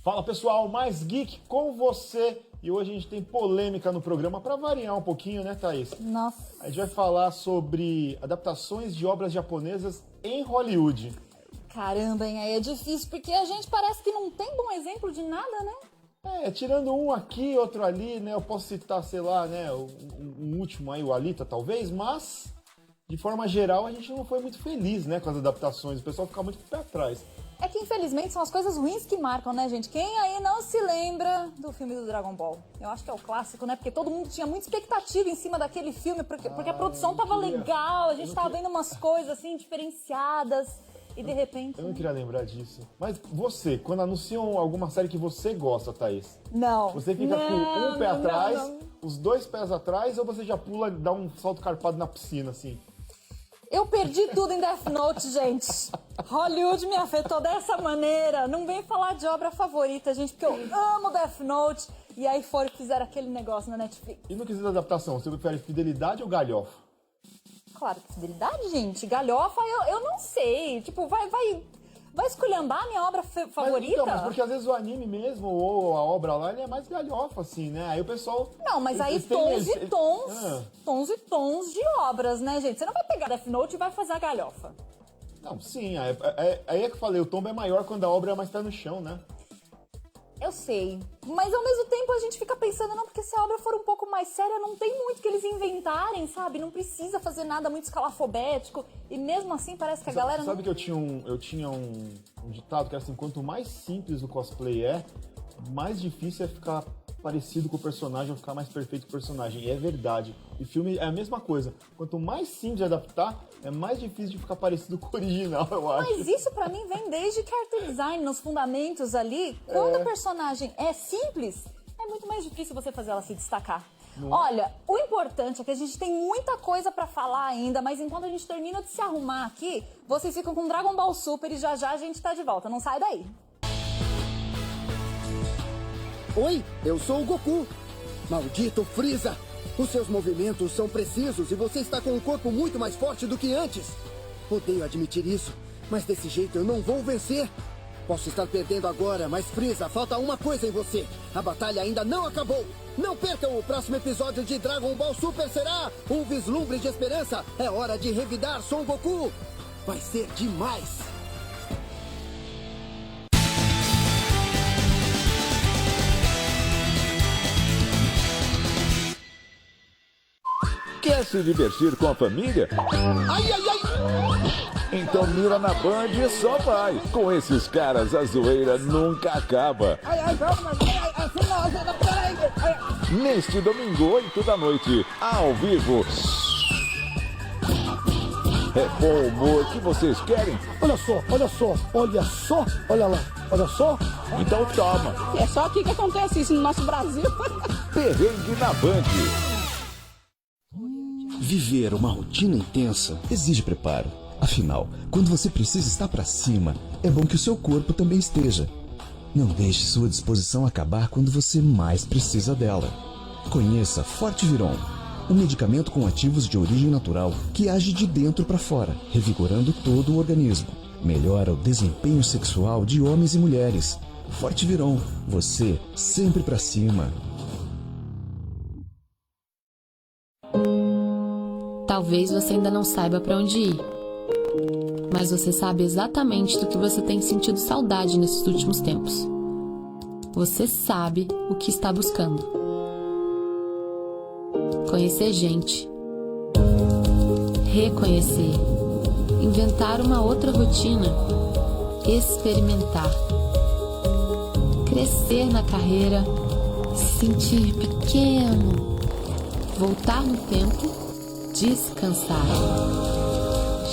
Fala pessoal, mais geek com você. E hoje a gente tem polêmica no programa para variar um pouquinho, né, Thaís? Nossa. A gente vai falar sobre adaptações de obras japonesas em Hollywood. Caramba, hein? Aí é difícil, porque a gente parece que não tem bom exemplo de nada, né? Tirando um aqui, outro ali, né? Eu posso citar, sei lá, né, um último aí, o Alita, talvez, mas de forma geral a gente não foi muito feliz, né, com as adaptações. O pessoal fica muito com o pé atrás. É que infelizmente são as coisas ruins que marcam, né, gente? Quem aí não se lembra do filme do Dragon Ball? Eu acho que é o clássico, né? Porque todo mundo tinha muita expectativa em cima daquele filme, porque a produção tava legal, a gente tava vendo umas coisas assim diferenciadas. E de repente... Eu não queria lembrar disso. Mas você, quando anunciam alguma série que você gosta, Thaís... Não. Você fica com um pé atrás, os dois pés atrás, ou você já pula e dá um salto carpado na piscina, assim? Eu perdi tudo em Death Note, gente. Hollywood me afetou dessa maneira. Não vem falar de obra favorita, gente, porque eu amo Death Note. E aí fizeram aquele negócio na Netflix. E no quesito da adaptação, você prefere fidelidade ou galhofa? Claro que fidelidade, gente. Galhofa, eu não sei. Tipo, vai esculhambar a minha obra favorita? Mas porque às vezes o anime mesmo, ou a obra lá, ele é mais galhofa, assim, né? Aí o pessoal... Não, mas aí tons e tons de obras, né, gente? Você não vai pegar Death Note e vai fazer a galhofa. Não, sim, aí é que eu falei, o tombo é maior quando a obra é mais pé no chão, né? Eu sei, mas ao mesmo tempo a gente fica pensando, não, porque se a obra for um pouco mais séria, não tem muito que eles inventarem, sabe? Não precisa fazer nada muito escalafobético, e mesmo assim parece que a galera Sabe que eu tinha um ditado que era assim, quanto mais simples o cosplay é, mais difícil é ficar parecido com o personagem ou ficar mais perfeito com o personagem. E é verdade. E filme é a mesma coisa. Quanto mais simples de adaptar, é mais difícil de ficar parecido com o original, eu acho. Mas isso pra mim vem desde character design, nos fundamentos ali. Quando o personagem é simples, é muito mais difícil você fazer ela se destacar. Olha, o importante é que a gente tem muita coisa pra falar ainda, mas enquanto a gente termina de se arrumar aqui, vocês ficam com Dragon Ball Super e já a gente tá de volta. Não sai daí. Oi, eu sou o Goku. Maldito Freeza! Os seus movimentos são precisos e você está com um corpo muito mais forte do que antes. Odeio admitir isso, mas desse jeito eu não vou vencer. Posso estar perdendo agora, mas Freeza, falta uma coisa em você. A batalha ainda não acabou. Não percam o próximo episódio de Dragon Ball Super, será um vislumbre de esperança. É hora de revidar Son Goku. Vai ser demais. Quer se divertir com a família? Ai, ai, ai! Então mira na Band e só vai. Com esses caras, a zoeira nunca acaba. Ai, ai, calma, peraí. Neste domingo, 8 da noite, ao vivo. É bom humor que vocês querem? Olha lá, olha só. Então toma. É só aqui que acontece isso no nosso Brasil. Perrengue na Band. Viver uma rotina intensa exige preparo. Afinal, quando você precisa estar para cima, é bom que o seu corpo também esteja. Não deixe sua disposição acabar quando você mais precisa dela. Conheça Forte Viron, um medicamento com ativos de origem natural que age de dentro para fora, revigorando todo o organismo. Melhora o desempenho sexual de homens e mulheres. Forte Viron, você sempre para cima. Talvez você ainda não saiba para onde ir, mas você sabe exatamente do que você tem sentido saudade nesses últimos tempos. Você sabe o que está buscando. Conhecer gente, reconhecer, inventar uma outra rotina, experimentar, crescer na carreira, se sentir pequeno, voltar no tempo, descansar,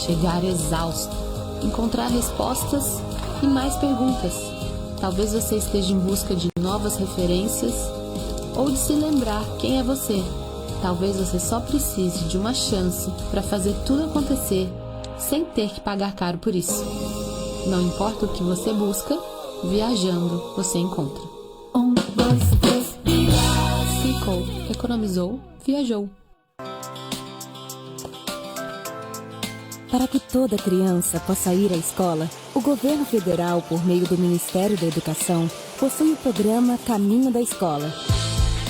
chegar exausto, encontrar respostas e mais perguntas. Talvez você esteja em busca de novas referências ou de se lembrar quem é você. Talvez você só precise de uma chance para fazer tudo acontecer sem ter que pagar caro por isso. Não importa o que você busca, viajando você encontra. 1, 2, 3, ficou, economizou, viajou. Para que toda criança possa ir à escola, o governo federal, por meio do Ministério da Educação, possui o programa Caminho da Escola,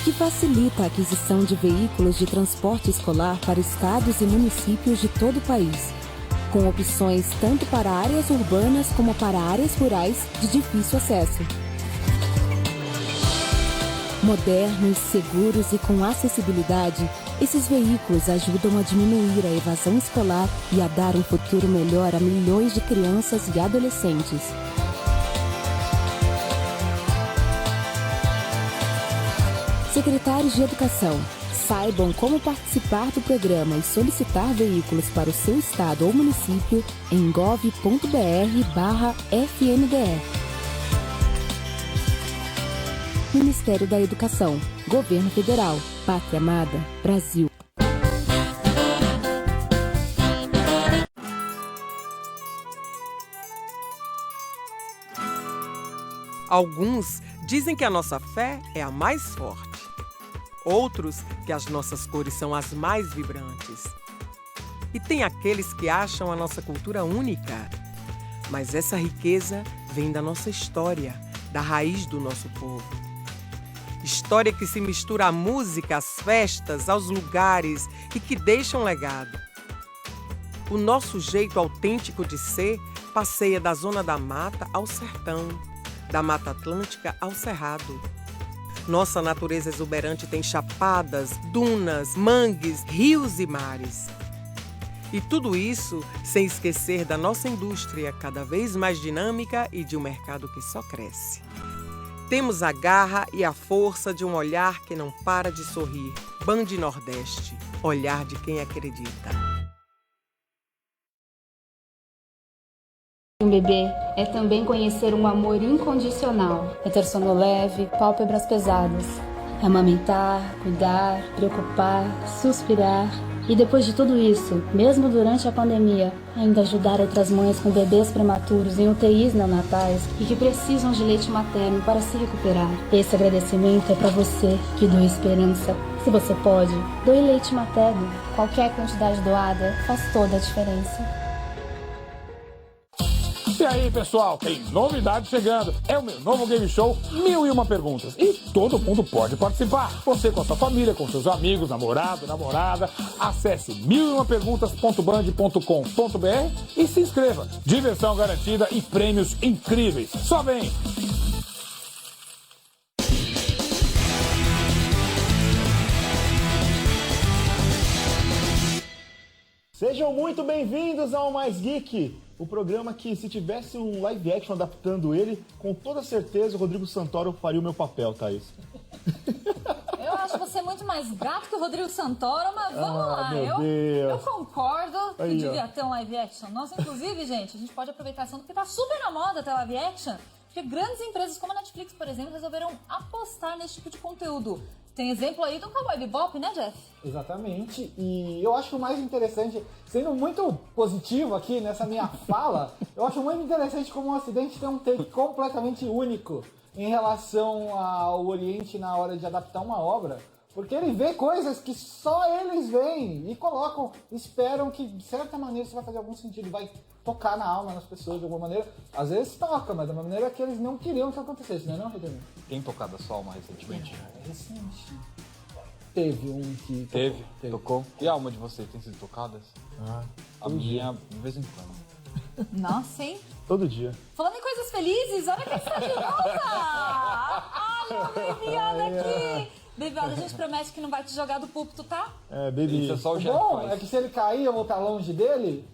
que facilita a aquisição de veículos de transporte escolar para estados e municípios de todo o país, com opções tanto para áreas urbanas como para áreas rurais de difícil acesso. Modernos, seguros e com acessibilidade, esses veículos ajudam a diminuir a evasão escolar e a dar um futuro melhor a milhões de crianças e adolescentes. Secretários de Educação, saibam como participar do programa e solicitar veículos para o seu estado ou município em gov.br/FNDE. Ministério da Educação, Governo Federal, Pátria Amada, Brasil. Alguns dizem que a nossa fé é a mais forte. Outros que as nossas cores são as mais vibrantes. E tem aqueles que acham a nossa cultura única. Mas essa riqueza vem da nossa história, da raiz do nosso povo. História que se mistura à música, às festas, aos lugares e que deixa um legado. O nosso jeito autêntico de ser passeia da zona da mata ao sertão, da Mata Atlântica ao Cerrado. Nossa natureza exuberante tem chapadas, dunas, mangues, rios e mares. E tudo isso sem esquecer da nossa indústria cada vez mais dinâmica e de um mercado que só cresce. Temos a garra e a força de um olhar que não para de sorrir. Band Nordeste, olhar de quem acredita. Um bebê é também conhecer um amor incondicional. É ter sono leve, pálpebras pesadas. É amamentar, cuidar, preocupar, suspirar. E depois de tudo isso, mesmo durante a pandemia, ainda ajudar outras mães com bebês prematuros em UTIs neonatais e que precisam de leite materno para se recuperar. Esse agradecimento é para você que doa esperança. Se você pode, doe leite materno. Qualquer quantidade doada faz toda a diferença. E aí, pessoal, tem novidade chegando. É o meu novo game show 1001 Perguntas. E todo mundo pode participar. Você com a sua família, com seus amigos, namorado, namorada. Acesse 1001perguntas.band.com.br e se inscreva. Diversão garantida e prêmios incríveis. Só vem! Sejam muito bem-vindos ao Mais Geek, o programa que, se tivesse um live action adaptando ele, com toda certeza o Rodrigo Santoro faria o meu papel, Thaís. Eu acho você muito mais gato que o Rodrigo Santoro, mas vamos lá. Eu concordo que devia ter um live action. Nossa, inclusive, gente, a gente pode aproveitar essa onda porque tá super na moda ter live action. Porque grandes empresas como a Netflix, por exemplo, resolveram apostar nesse tipo de conteúdo. Tem exemplo aí do Cowboy Bebop, né, Jeff? Exatamente. E eu acho o mais interessante, sendo muito positivo aqui nessa minha fala, eu acho muito interessante como o Ocidente tem um take completamente único em relação ao Oriente na hora de adaptar uma obra. Porque ele vê coisas que só eles veem e colocam, esperam que de certa maneira isso vai fazer algum sentido, vai tocar na alma das pessoas de alguma maneira. Às vezes toca, mas de uma maneira que eles não queriam que acontecesse, não é não, Rodrigo? Tem tocado a sua alma recentemente? Recente. Teve um que... Tocou? E a alma de vocês tem sido tocadas? A minha, de vez em quando. Nossa, hein? Todo dia. Falando em coisas felizes, olha quem está de volta! Olha o Baby Yoda aqui! Baby Yoda, a gente promete que não vai te jogar do púlpito, tá? Baby... Isso é só o Jeff bom faz. é que se ele cair, eu vou estar longe dele,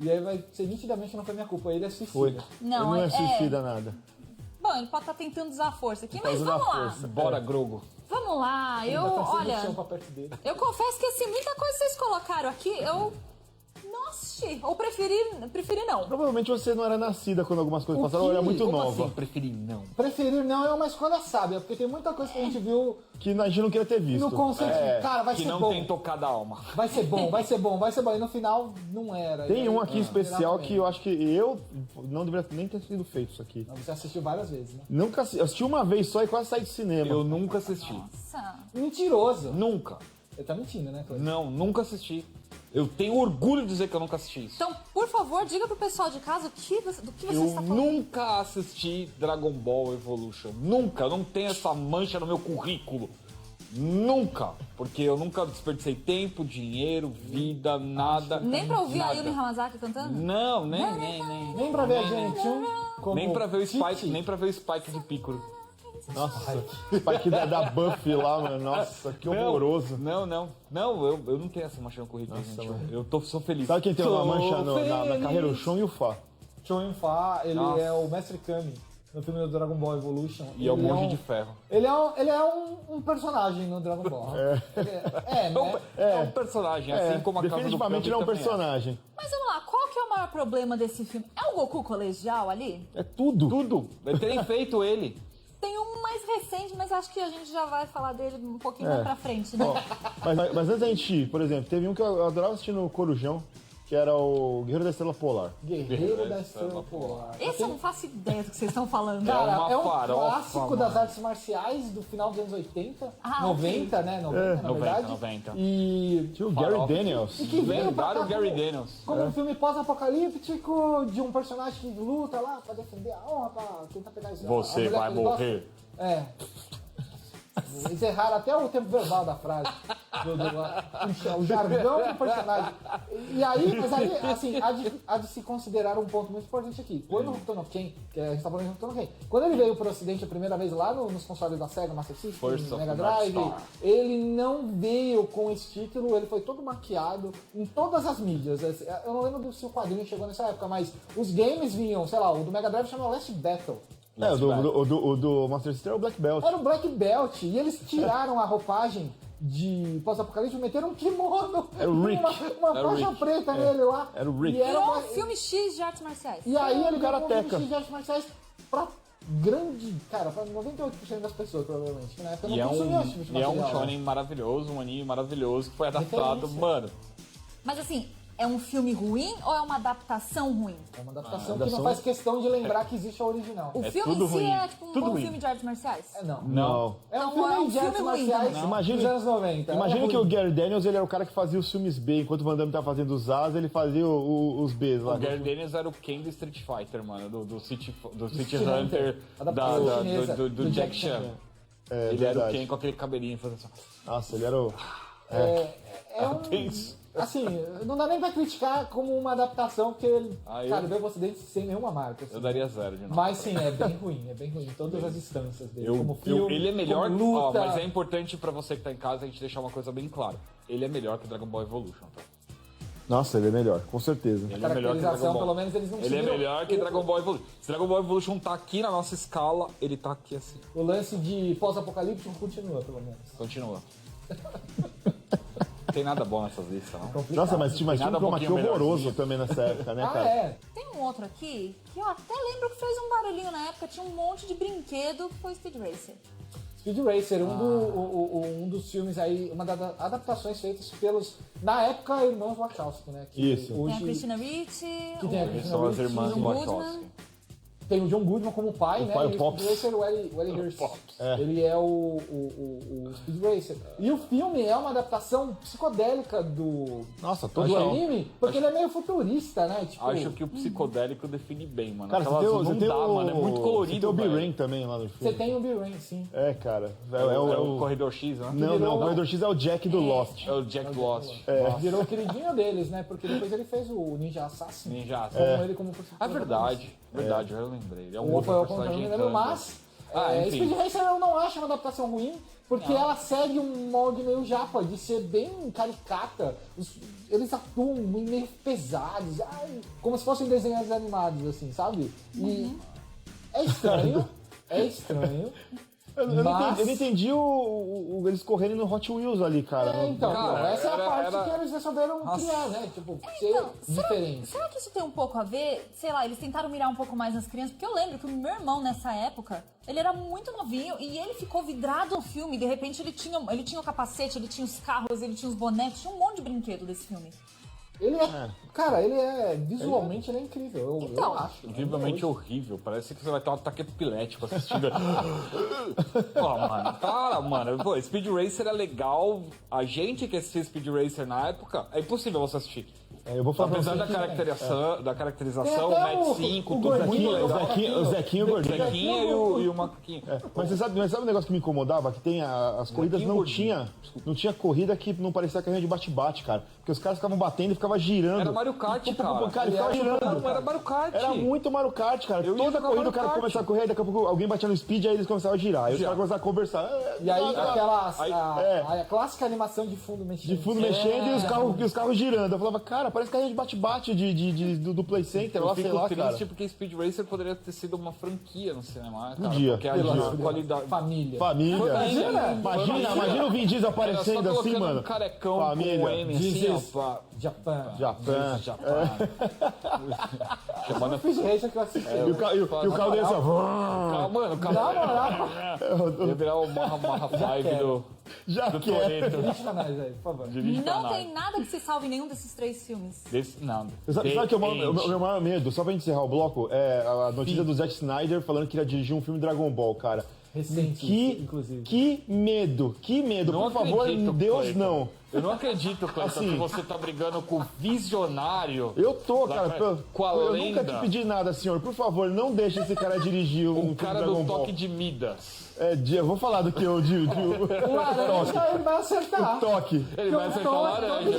e aí vai ser nitidamente que não foi minha culpa, ele é suicida. Foi. Não, ele não é suicida nada. Bom, ele pode estar tentando usar a força aqui, mas Usando a vamos lá. força. Bora, Grogo. Vamos lá, Ele eu, vai estar sem olha, noção pra perto dele. eu confesso que assim, muita coisa vocês colocaram aqui, eu não assisti, ou preferi não. Provavelmente você não era nascida quando algumas coisas passaram, ou era muito Como nova. assim, preferi não? Preferir não é uma escolha sábia, porque tem muita coisa que a gente viu Que a gente não queria ter visto. no conceito de, cara, vai Que ser não bom, tem tocado a alma. vai ser bom, vai ser bom, vai ser bom, e no final não era. E Tem aí, um aqui especial que eu exatamente. acho que eu não deveria nem ter sido feito isso aqui. Você assistiu várias vezes, né? Nunca assisti uma vez só e quase saí de cinema. Eu nunca assisti. Nossa. Mentiroso. Nunca. Ele tá mentindo, né, Cláudio? Não, nunca assisti. Eu tenho orgulho de dizer que eu nunca assisti isso. Então, por favor, diga pro pessoal de casa do que você Eu está falando. nunca assisti Dragon Ball Evolution. Nunca. Eu não tenho essa mancha no meu currículo. Nunca. Porque eu nunca desperdicei tempo, dinheiro, vida, nada. Nem pra ouvir a nada. Yumi Hamasaki cantando? Não, nem. Nem pra ver a Jenny Chun como Nem pra ver o Spike, Titi. nem pra ver o Spike de Piccolo. Nossa, o Spike da Buffy lá, mano. Nossa, que horroroso. Não, eu não tenho essa mancha no currículo, Nossa, gente. mano. Sou feliz. Sabe quem tem uma Sou mancha na feliz. carreira? O Shun e o Fa. Chun Yun-Fa, ele Nossa. é o Mestre Kami no filme do Dragon Ball Evolution. E é o Ele Monge de Ferro. Ele é um personagem no Dragon Ball. né? É um personagem, assim como a Casa do definitivamente Kami ele é um também personagem. Mas vamos lá, qual que é o maior problema desse filme? É o Goku colegial ali? É tudo. Tudo. Terem feito ele. Tem um mais recente, mas acho que a gente já vai falar dele um pouquinho É. mais pra frente, né? Mas antes da gente ir, por exemplo, teve um que eu adorava assistir no Corujão, que era o Guerreiro da Estrela Polar. Guerreiro da Estrela Polar. Esse eu não faço ideia do que vocês estão falando. Cara, é um farofa, clássico mano. das artes marciais do final dos anos 80, Ah, 90, né? 90, na verdade. 90. E Tinha o Gary Daniels. E que veio pra cá Lendário Gary Daniels. como um filme pós-apocalíptico de um personagem que luta lá pra defender a honra, pra tentar pegar isso. Você vai morrer. É. Eles erraram até o tempo verbal da frase. O jargão do personagem. Mas aí, assim, há de se considerar um ponto muito importante aqui. Quando o Hokuto no Ken, que a gente tá falando de Hokuto no Ken, quando ele veio pro ocidente a primeira vez lá nos consoles da Sega, Master System, Force of Mega the North Drive, Star. ele não veio com esse título, ele foi todo maquiado em todas as mídias. Eu não lembro se o quadrinho chegou nessa época, mas os games vinham, sei lá, o do Mega Drive chama Last Battle. É, o do Master System era o Black Belt. Era o Black Belt, e eles tiraram a roupagem de pós-apocalipse e meteram um kimono. Era o Rick. Uma Era o faixa Rick. preta nele lá. Era o Rick. E, era Virou uma- um filme X de artes marciais. e aí ele ganhou um Karateka. filme de artes marciais pra grande... Cara, pra 98% das pessoas, provavelmente. Que na época E não é consumia esse tipo de um material, né? shonen maravilhoso, um anime maravilhoso que foi adaptado, Referência. mano. Mas assim, é um filme ruim ou é uma adaptação ruim? É uma adaptação que adaptação- não faz questão de lembrar que existe a original. O É filme tudo em si ruim. é tipo um Tudo bom ruim. filme de artes marciais? Não. Não. É um Então, filme é um de artes filme ruim marciais também. Imagine- dos anos 90. Imagina Era que o ruim. Gary Daniels ele era o cara que fazia os filmes B, enquanto o Van Damme tava fazendo os As, ele fazia os Bs lá. O Gary Daniels era o Ken do Street Fighter, mano, do City City Hunter, Hunter, adaptação chinesa, do do Jack Jack Chan. É, Ele era o verdade. Ken com aquele cabelinho fazendo assim. Nossa, ele era o... É um... Tenso. Assim, não dá nem pra criticar como uma adaptação, porque ele, Ah, cara, veio pro Ocidente sem nenhuma marca. assim. Eu daria 0 de novo. Mas sim, é bem ruim em todas as instâncias dele. como Eu, filme, ele é melhor, como ó, luta. mas é importante pra você que tá em casa a gente deixar uma coisa bem clara. Ele é melhor que Dragon Ball Evolution, tá? Nossa, ele é melhor, com certeza. Ele é melhor que Dragon Caracterização, Ball. pelo menos eles não Ele é seguiram melhor que Dragon Ball Evolution. Se Dragon Ball Evolution tá aqui na nossa escala, ele tá aqui assim. O lance de pós-apocalíptico continua, pelo menos. Continua. Não tem nada bom nessas listas, não. Nossa, mas tinha mais Nada filme um que eu pouquinho horroroso melhorzinho. também nessa época, né, Ah, cara? é? Tem um outro aqui que eu até lembro que fez um barulhinho na época, tinha um monte de brinquedo, foi Speed Racer. Speed Racer, um dos filmes aí, uma das adaptações feitas pelos, na época, irmãos Wachowski, né? Que Isso. Tem a Hoje, Christina Ricci, que tem a Eles Christina são as Ricci, irmãs John Wachowski. Goodman. tem o John Goodman como pai, O né? pai, o e o Pops. Speed Racer, o Ellie Hurst. É. Ele é o Speed Racer. E o filme é uma adaptação psicodélica do Nossa, do total. anime, porque ele é meio futurista, né? Tipo, Acho que o psicodélico define bem, mano. Cara, Aquelas você tem não dá, mano. É muito Você colorido, tem o velho. B-Rain também lá no você filme. tem o B-Rain, sim. É, cara. É o Corredor X, né? Não, virou- o Corredor X é o Jack do Lost. É o Jack Lost. Virou o queridinho deles, né? Porque depois ele fez o Ninja Assassin. Ninja Com ele como É verdade, verdade, eu lembrei. Ele é um Ou outro foi ao contrário, personagem não lembro, entrando. mas Enfim. Speed Racer eu não acho uma adaptação ruim, porque ela segue um molde meio japa, de ser bem caricata. Eles atuam meio pesados, como se fossem desenhos animados, assim, sabe? E é estranho, Eu não Mas- entendi, eu não entendi eles correrem no Hot Wheels ali, cara. então, Cara, essa é a parte era- que eles resolveram criar, né? Tipo, ser diferente. Será que isso tem um pouco a ver? Sei lá, eles tentaram mirar um pouco mais nas crianças, porque eu lembro que o meu irmão, nessa época, ele era muito novinho e ele ficou vidrado no filme. De repente, ele tinha o capacete, ele tinha os carros, ele tinha os bonecos, tinha um monte de brinquedo desse filme. Ele é... Cara, ele é... Visualmente ele é incrível, eu acho. Incrivelmente horrível. Parece que você vai ter um ataque epilético assistindo. Pô, mano, para, mano. Pô, Speed Racer é legal. A gente que assistia Speed Racer na época, é impossível você assistir. Eu vou falar apesar pra você da caracterização, o Mad 5, tudo Gordinho, muito legal. O Zequinho e o Gordinho. Zequinha e o Macaquinho. Mas você sabe um negócio que me incomodava? Que tem as corridas não tinha corrida que não parecia carrinho de bate-bate, cara. Porque os caras ficavam batendo e ficavam girando. Era Mario Kart, cara. Cara, ficava girando. Não, era Mario Kart. Era muito Mario Kart, cara. Toda corrida o cara começava a correr, daqui a pouco alguém batia no speed, aí eles começavam a girar. Aí os caras começavam a conversar. E aí a clássica animação de fundo mexendo. De fundo mexendo e os carros girando. Eu falava, cara, parece carrinho de bate-bate do Play Center, lá, sei lá, cara. Porque Speed Racer poderia ter sido uma franquia no cinema, cara. Podia. Porque a qualidade... Família. Imagina o Vin Diesel aparecendo assim, mano. Um carecão família. com o M assim, ó. Japão. Chamando Speed Racer que eu assisti. E o carro dele assim, mano, o carro... Ia virar o Marra 5 do Toretto. Dirige pra nós aí, por favor. Não tem nada que se salve em nenhum desses 3 filmes. Nada. Sabe que o meu maior medo, só pra gente encerrar o bloco, é a notícia do Zack Snyder falando que iria dirigir um filme Dragon Ball, cara. Recente, inclusive. Que medo, Não por favor, acredito, Deus Cleiton. não. Eu não acredito, Cleiton, Assim, que você tá brigando com o visionário. Eu tô, cara. Com a eu lenda. nunca te pedi nada, senhor. Por favor, não deixe esse cara dirigir um O cara Dragon do Ball. toque de Midas. Eu vou falar do que eu digo. O laranja ele vai acertar. O toque. Ele vai acertar a laranja.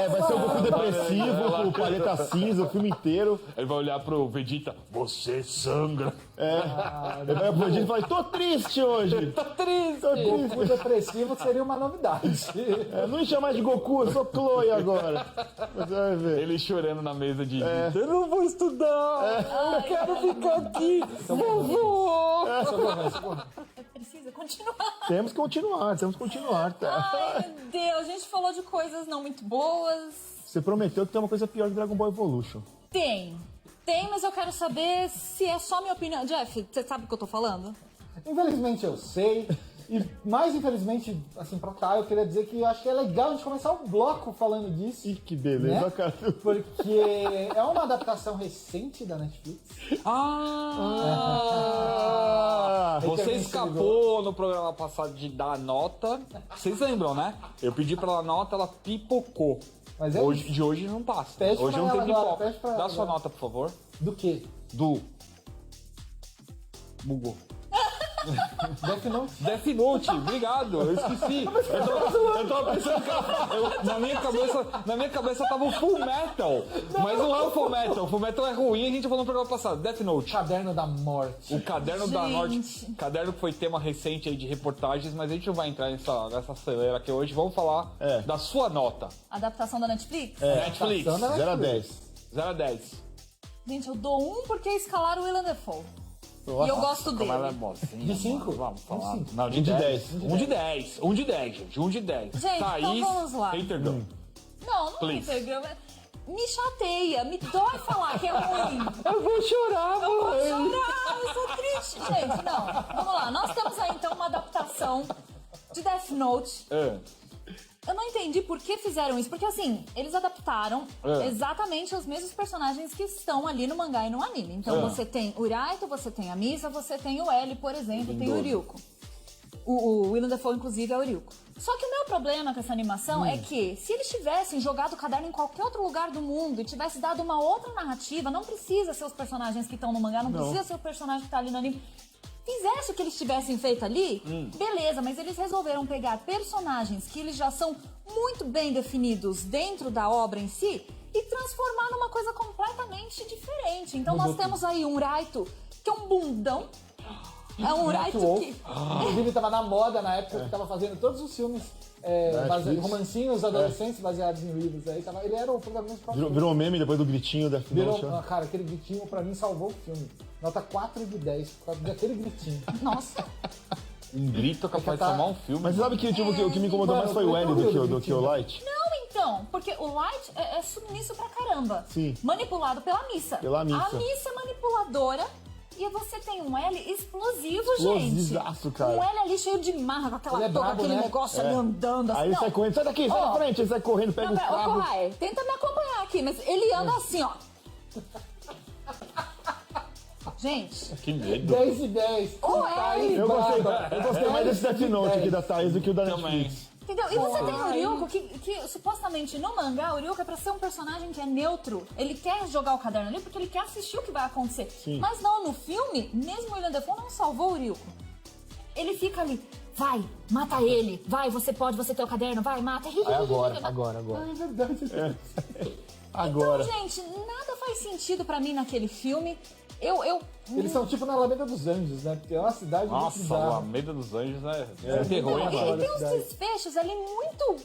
Vai ser o Goku depressivo, com o paleta cinza, o filme inteiro. Ele vai olhar pro Vegeta, você sangra. Ele vai pro Vegeta e fala, tô triste hoje. Tá triste. O Goku depressivo seria uma novidade. Não me chama de Goku, eu sou Chloe agora. Você vai ver. Ele chorando na mesa de eu não vou estudar, eu quero ficar aqui, vovô. Precisa continuar. Temos que continuar, tá? Ai, meu Deus, a gente falou de coisas não muito boas. Você prometeu que tem uma coisa pior que Dragon Ball Evolution. Tem, mas eu quero saber se é só minha opinião. Jeff, você sabe o que eu tô falando? Infelizmente eu sei. E mais infelizmente, assim, pra cá, eu queria dizer que eu acho que é legal a gente começar o bloco falando disso. Ih, que beleza, né? Cara. Porque é uma adaptação recente da Netflix. Você escapou no programa passado de dar a nota. Vocês lembram, né? Eu pedi pra ela nota, ela pipocou. Mas de hoje não passa. Pede hoje não tem pipoca. Dá sua agora. nota, por favor. Do quê? Bugou. Death Note, obrigado, eu esqueci. Eu tava pensando que na minha cabeça tava o Full Metal, mas não é o Full Metal. O Full Metal é ruim, a gente falou no programa passado. Death Note. Caderno da Morte. O Caderno da Morte. Caderno que foi tema recente aí de reportagens, mas a gente não vai entrar nessa celeira aqui hoje. Vamos falar da sua nota. Adaptação da Netflix? Netflix. 0 a 10. 0 a 10. Gente, eu dou 1 porque escalaram o Willem Dafoe. E eu gosto dele. Como ela é mocinha. De 5? Vamos falar. De Não, de 10. 1 de 10. 1 de 10, gente. 1 de 10. Gente, Thaís, então vamos lá. Hatergirl. Não Hatergirl. Me chateia, me dói falar que é ruim. Eu vou chorar, mãe. Eu sou triste. Gente, não. Vamos lá, nós temos aí então uma adaptação de Death Note. Eu não entendi por que fizeram isso, porque assim, eles adaptaram exatamente os mesmos personagens que estão ali no mangá e no anime. Então você tem o Raito, você tem a Misa, você tem o L, por exemplo, tem o Ryuko. O Willem Dafoe, inclusive, é o Ryuko. Só que o meu problema com essa animação é que, se eles tivessem jogado o caderno em qualquer outro lugar do mundo e tivesse dado uma outra narrativa, não precisa ser os personagens que estão no mangá, não precisa ser o personagem que tá ali no anime. Fizesse o que eles tivessem feito ali, beleza, mas eles resolveram pegar personagens que eles já são muito bem definidos dentro da obra em si e transformar numa coisa completamente diferente. Então nós temos aí um Raito, que é um bundão. É um Raito que... Inclusive tava na moda na época que tava fazendo todos os filmes romancinhos adolescentes baseados em livros. Aí ele era o protagonista. Virou um meme depois do gritinho da Cara, aquele gritinho pra mim salvou o filme. Nota 4 de 10 por causa daquele gritinho. Nossa. Um grito capaz de tomar um filme. Mas sabe que o que me incomodou mais foi o L do que o Light? Não, então, porque o Light é submisso pra caramba. Sim. Manipulado pela Missa. Pela Missa. A Missa é manipuladora. E você tem um L explosivo, Explosivaço, cara. Um L ali cheio de marra, com aquele negócio ali andando. Assim, aí ele sai correndo, sai daqui, sai da frente, ele sai correndo, pega o carro. Tenta me acompanhar aqui, mas ele anda assim, ó. Gente. Que medo. 10 de 10. Eu gostei mais desse Death Note aqui da Thaís do que o da Netflix. Entendeu? E você tem o Ryuko, que supostamente no mangá, o Ryuko é pra ser um personagem que é neutro. Ele quer jogar o caderno ali porque ele quer assistir o que vai acontecer. Sim. Mas não, no filme, mesmo o William Dafoe não salvou o Ryuko. Ele fica ali, vai, mata ele, vai, você pode, você tem o caderno, vai, mata. Agora. É verdade. Agora. Então, gente, nada faz sentido pra mim naquele filme. Eles são tipo na Alameda dos Anjos, né? Porque é uma cidade muito Nossa, bizarra. a Alameda dos Anjos é terror, hein, E mano? tem uns desfechos ali muito...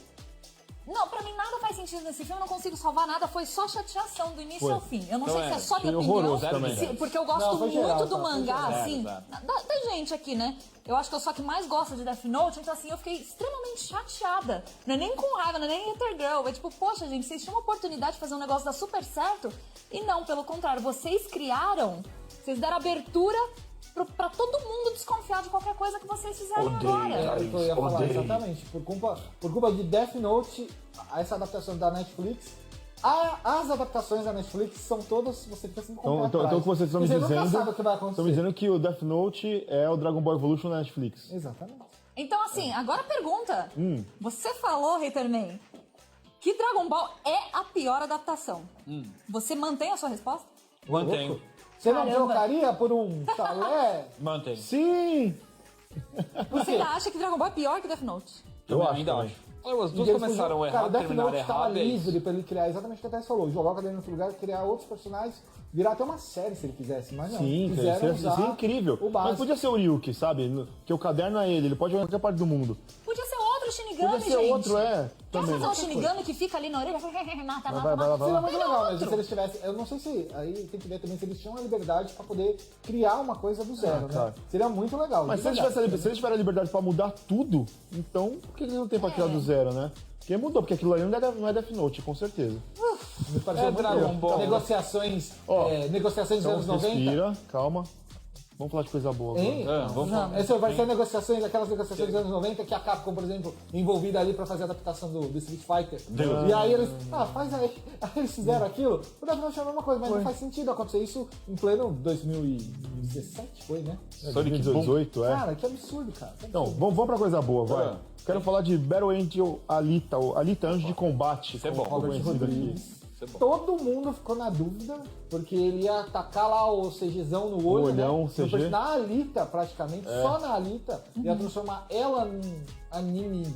Não, pra mim nada faz sentido nesse filme, eu não consigo salvar nada, foi só chateação do início ao fim. Eu não sei se é só minha opinião, porque eu gosto muito do mangá, assim, da gente aqui, né? Eu acho que eu sou a que mais gosta de Death Note, então assim, eu fiquei extremamente chateada. Não é nem com raiva, não é nem Hater Girl, é tipo, poxa gente, vocês tinham uma oportunidade de fazer um negócio dar super certo, e não, pelo contrário, vocês deram abertura pra todo mundo desconfiar de qualquer coisa que vocês fizeram agora. É o que eu ia falar, exatamente. Por culpa de Death Note, essa adaptação da Netflix, as adaptações da Netflix são todas, você fica assim, Então o que vocês estão me dizendo, estão me dizendo que o Death Note é o Dragon Ball Evolution na Netflix. Exatamente. Então assim, agora pergunta, você falou, Haterman, que Dragon Ball é a pior adaptação. Você mantém a sua resposta? Mantenho. Você não trocaria por um chalé? Mantenho. Sim! Você ainda acha que Dragon Ball é pior que Death Note? Eu ainda acho. As duas começaram errado, terminaram errado. Ele estava livre pra ele criar exatamente o que a Thais falou. Jogar o caderno em outro lugar, criar outros personagens, virar até uma série se ele quisesse, mas não. Sim, isso é incrível. Mas podia ser o Ryuki, sabe? Que o caderno é ele pode jogar em qualquer parte do mundo. Podia ser outro Shinigami, Podia ser gente. outro, Quer fazer um Shinigami que fica ali na orelha? Mata. Seria muito legal, mas se eles tivessem... Eu não sei se... Aí tem que ver também se eles tinham a liberdade pra poder criar uma coisa do zero, né? Seria muito legal. Mas se eles tiverem a liberdade pra mudar tudo, então por que eles não têm pra criar do zero, né? Porque mudou, porque aquilo ali não é Death Note, com certeza. Me pareceu Dragon Ball. Negociações dos anos 90. Respira, calma. Vamos falar de coisa boa agora. Vamos. Essa vai ser aquelas negociações dos anos 90 que a Capcom, por exemplo, envolvida ali pra fazer a adaptação do Street Fighter. E aí eles, faz aí. Aí eles fizeram aquilo. O Death Note é a mesma coisa, mas não faz sentido acontecer isso em pleno 2017, foi, né? 2018, Cara, que absurdo, cara. Então, vamos pra coisa boa, vai. Quero falar de Battle Angel Alita, ou Alita Anjo de Combate. Isso é bom. Robert Rodrigues. Todo mundo ficou na dúvida, porque ele ia atacar lá o CGzão no olho, olhão, né? CG. Na Alita, praticamente, só na Alita, ia transformar ela num anime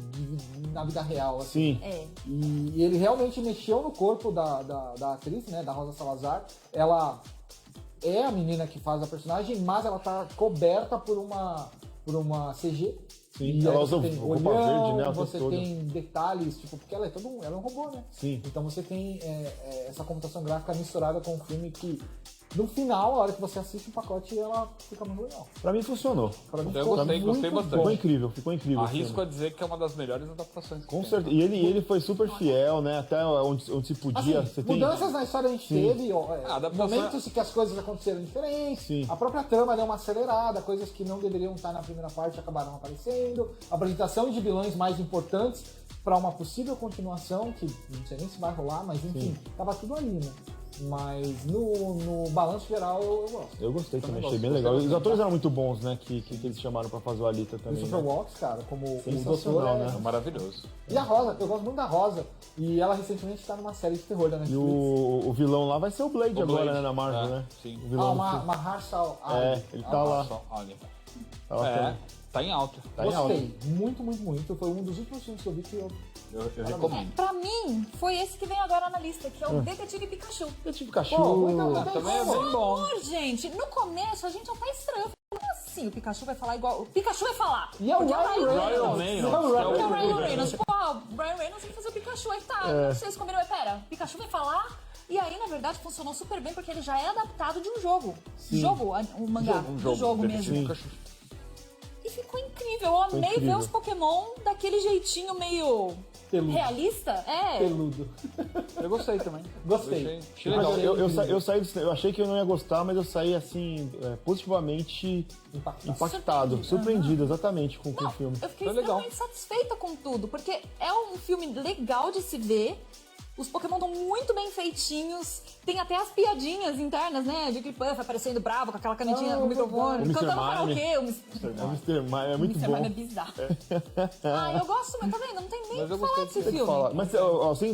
na vida real. Assim. Sim. E ele realmente mexeu no corpo da atriz, né, da Rosa Salazar. Ela é a menina que faz a personagem, mas ela tá coberta por uma CG. Sim, ela usa roupa verde, né? Você tem detalhes, tipo, porque ela é um robô, né? Sim. Então você tem essa computação gráfica misturada com um filme que, no final, a hora que você assiste o pacote, ela fica muito legal. Pra mim funcionou. Eu gostei bastante. Ficou incrível. Arrisco a dizer que é uma das melhores adaptações. Com certeza. E ele foi super fiel, né? Até onde se podia. Assim, mudanças na história a gente teve, adaptação... momentos em que as coisas aconteceram diferentes, Sim. a própria trama deu uma acelerada, coisas que não deveriam estar na primeira parte acabaram aparecendo, apresentação de vilões mais importantes para uma possível continuação, que não sei nem se vai rolar, mas enfim, tava tudo ali, né? Mas no balanço geral eu gosto. Eu gostei também, achei bem legal. Os atores eram muito bons, né? Que eles chamaram pra fazer o Alita também. O Super Walks, cara, como o Sensacional, doutor, né? É maravilhoso. E a Rosa, eu gosto muito da Rosa. E ela recentemente tá numa série de terror da E Netflix. o vilão lá vai ser o Blade agora, né? Na Marvel, né? Sim. O vilão Mahershala Ali. ele tá lá. Tá em alta. Gostei. Muito, muito, muito. Foi um dos últimos filmes que eu vi que eu recomendo. Pra mim, foi esse que vem agora na lista, que é o Detetive Pikachu. Detetive Pikachu. Também é bem bom. Gente, no começo a gente até estranhou. Como assim o Pikachu vai falar igual... O Pikachu vai falar. E é o Ryan Reynolds. Tipo, o Ryan Reynolds vai fazer o Pikachu. Aí tá, vocês combinam. Pera, o Pikachu vai falar... E aí, na verdade, funcionou super bem, porque ele já é adaptado de um jogo. O mangá, do jogo mesmo. E ficou incrível. Eu amei ver os Pokémon daquele jeitinho meio... Peludo. Realista? Peludo. Eu gostei também. Gostei. Achei legal. Eu achei que eu não ia gostar, mas eu saí assim, positivamente impactado, surpreendido exatamente com o filme. Eu fiquei extremamente satisfeita com tudo, porque é um filme legal de se ver. Os Pokémon estão muito bem feitinhos. Tem até as piadinhas internas, né? De Jigglypuff aparecendo bravo com aquela canetinha no microfone. Cantando karaokê. O Mr. Mime é muito Mr. bom. Mime é bizarro. Eu gosto, mas tá vendo? Não tem nem o que falar desse filme. Mas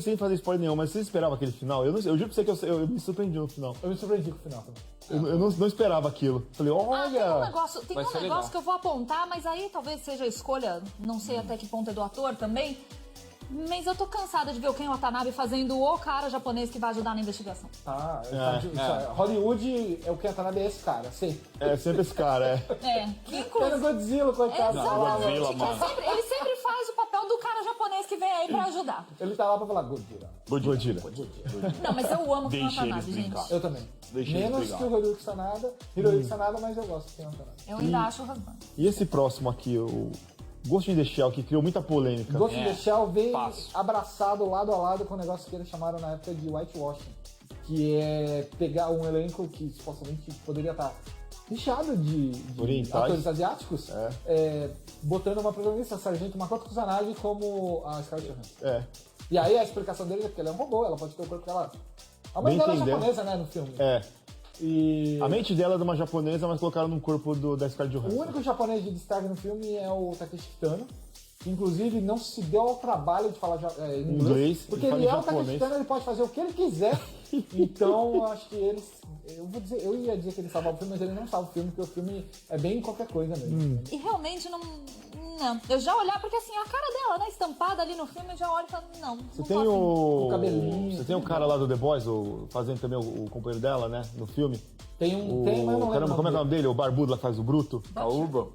sem fazer spoiler nenhum, mas você esperava aquele final? Eu juro pra você que eu me surpreendi no final. Eu me surpreendi com o final também. Eu não esperava aquilo. Falei, olha... Tem um negócio que eu vou apontar, mas aí talvez seja a escolha, não sei até que ponto é do ator também, mas eu tô cansada de ver o Ken Watanabe fazendo o cara japonês que vai ajudar na investigação. Hollywood, o Ken Watanabe é esse cara, sempre. É sempre esse cara, Era Godzilla, coitado. Exatamente. Ele sempre faz o papel do cara japonês que vem aí pra ajudar. Ele tá lá pra falar Godzilla. Não, mas eu amo o Ken Watanabe, gente. Eu também. Menos que o Hiroyuki Sanada, mas eu gosto do Ken Watanabe. Eu ainda acho o rasgando. E esse próximo aqui, o Ghost in the Shell, que criou muita polêmica. Ghost in the Shell veio abraçado lado a lado com o negócio que eles chamaram na época de whitewashing, que é pegar um elenco que supostamente poderia estar recheado de atores asiáticos, botando uma protagonista, a Sargento Makoto Kusanagi, como a Scarlett Johansson. E aí a explicação deles é que ela é um robô, ela pode ter o corpo que ela... A mãe dela é japonesa, né, no filme. E... A mente dela é de uma japonesa, mas colocaram no corpo da Scarlett Johansson. O único japonês de destaque no filme é o Takeshi Kitano, que inclusive não se deu ao trabalho de falar inglês, porque ele é o Takeshi Kitano, ele pode fazer o que ele quiser. Então, acho que eles... Eu ia dizer que ele salva o filme, mas ele não salva o filme, porque o filme é bem qualquer coisa mesmo. E realmente não... Eu já olhar, porque assim, a cara dela, né, estampada ali no filme, eu já olho e falo, Você tem o cabelinho. Você tem o cara lá do The Boys, fazendo também o companheiro dela, né, no filme. Tem, mas eu não lembro. Caramba, como é o nome dele? O barbudo lá que faz o Bruto? Kaurban.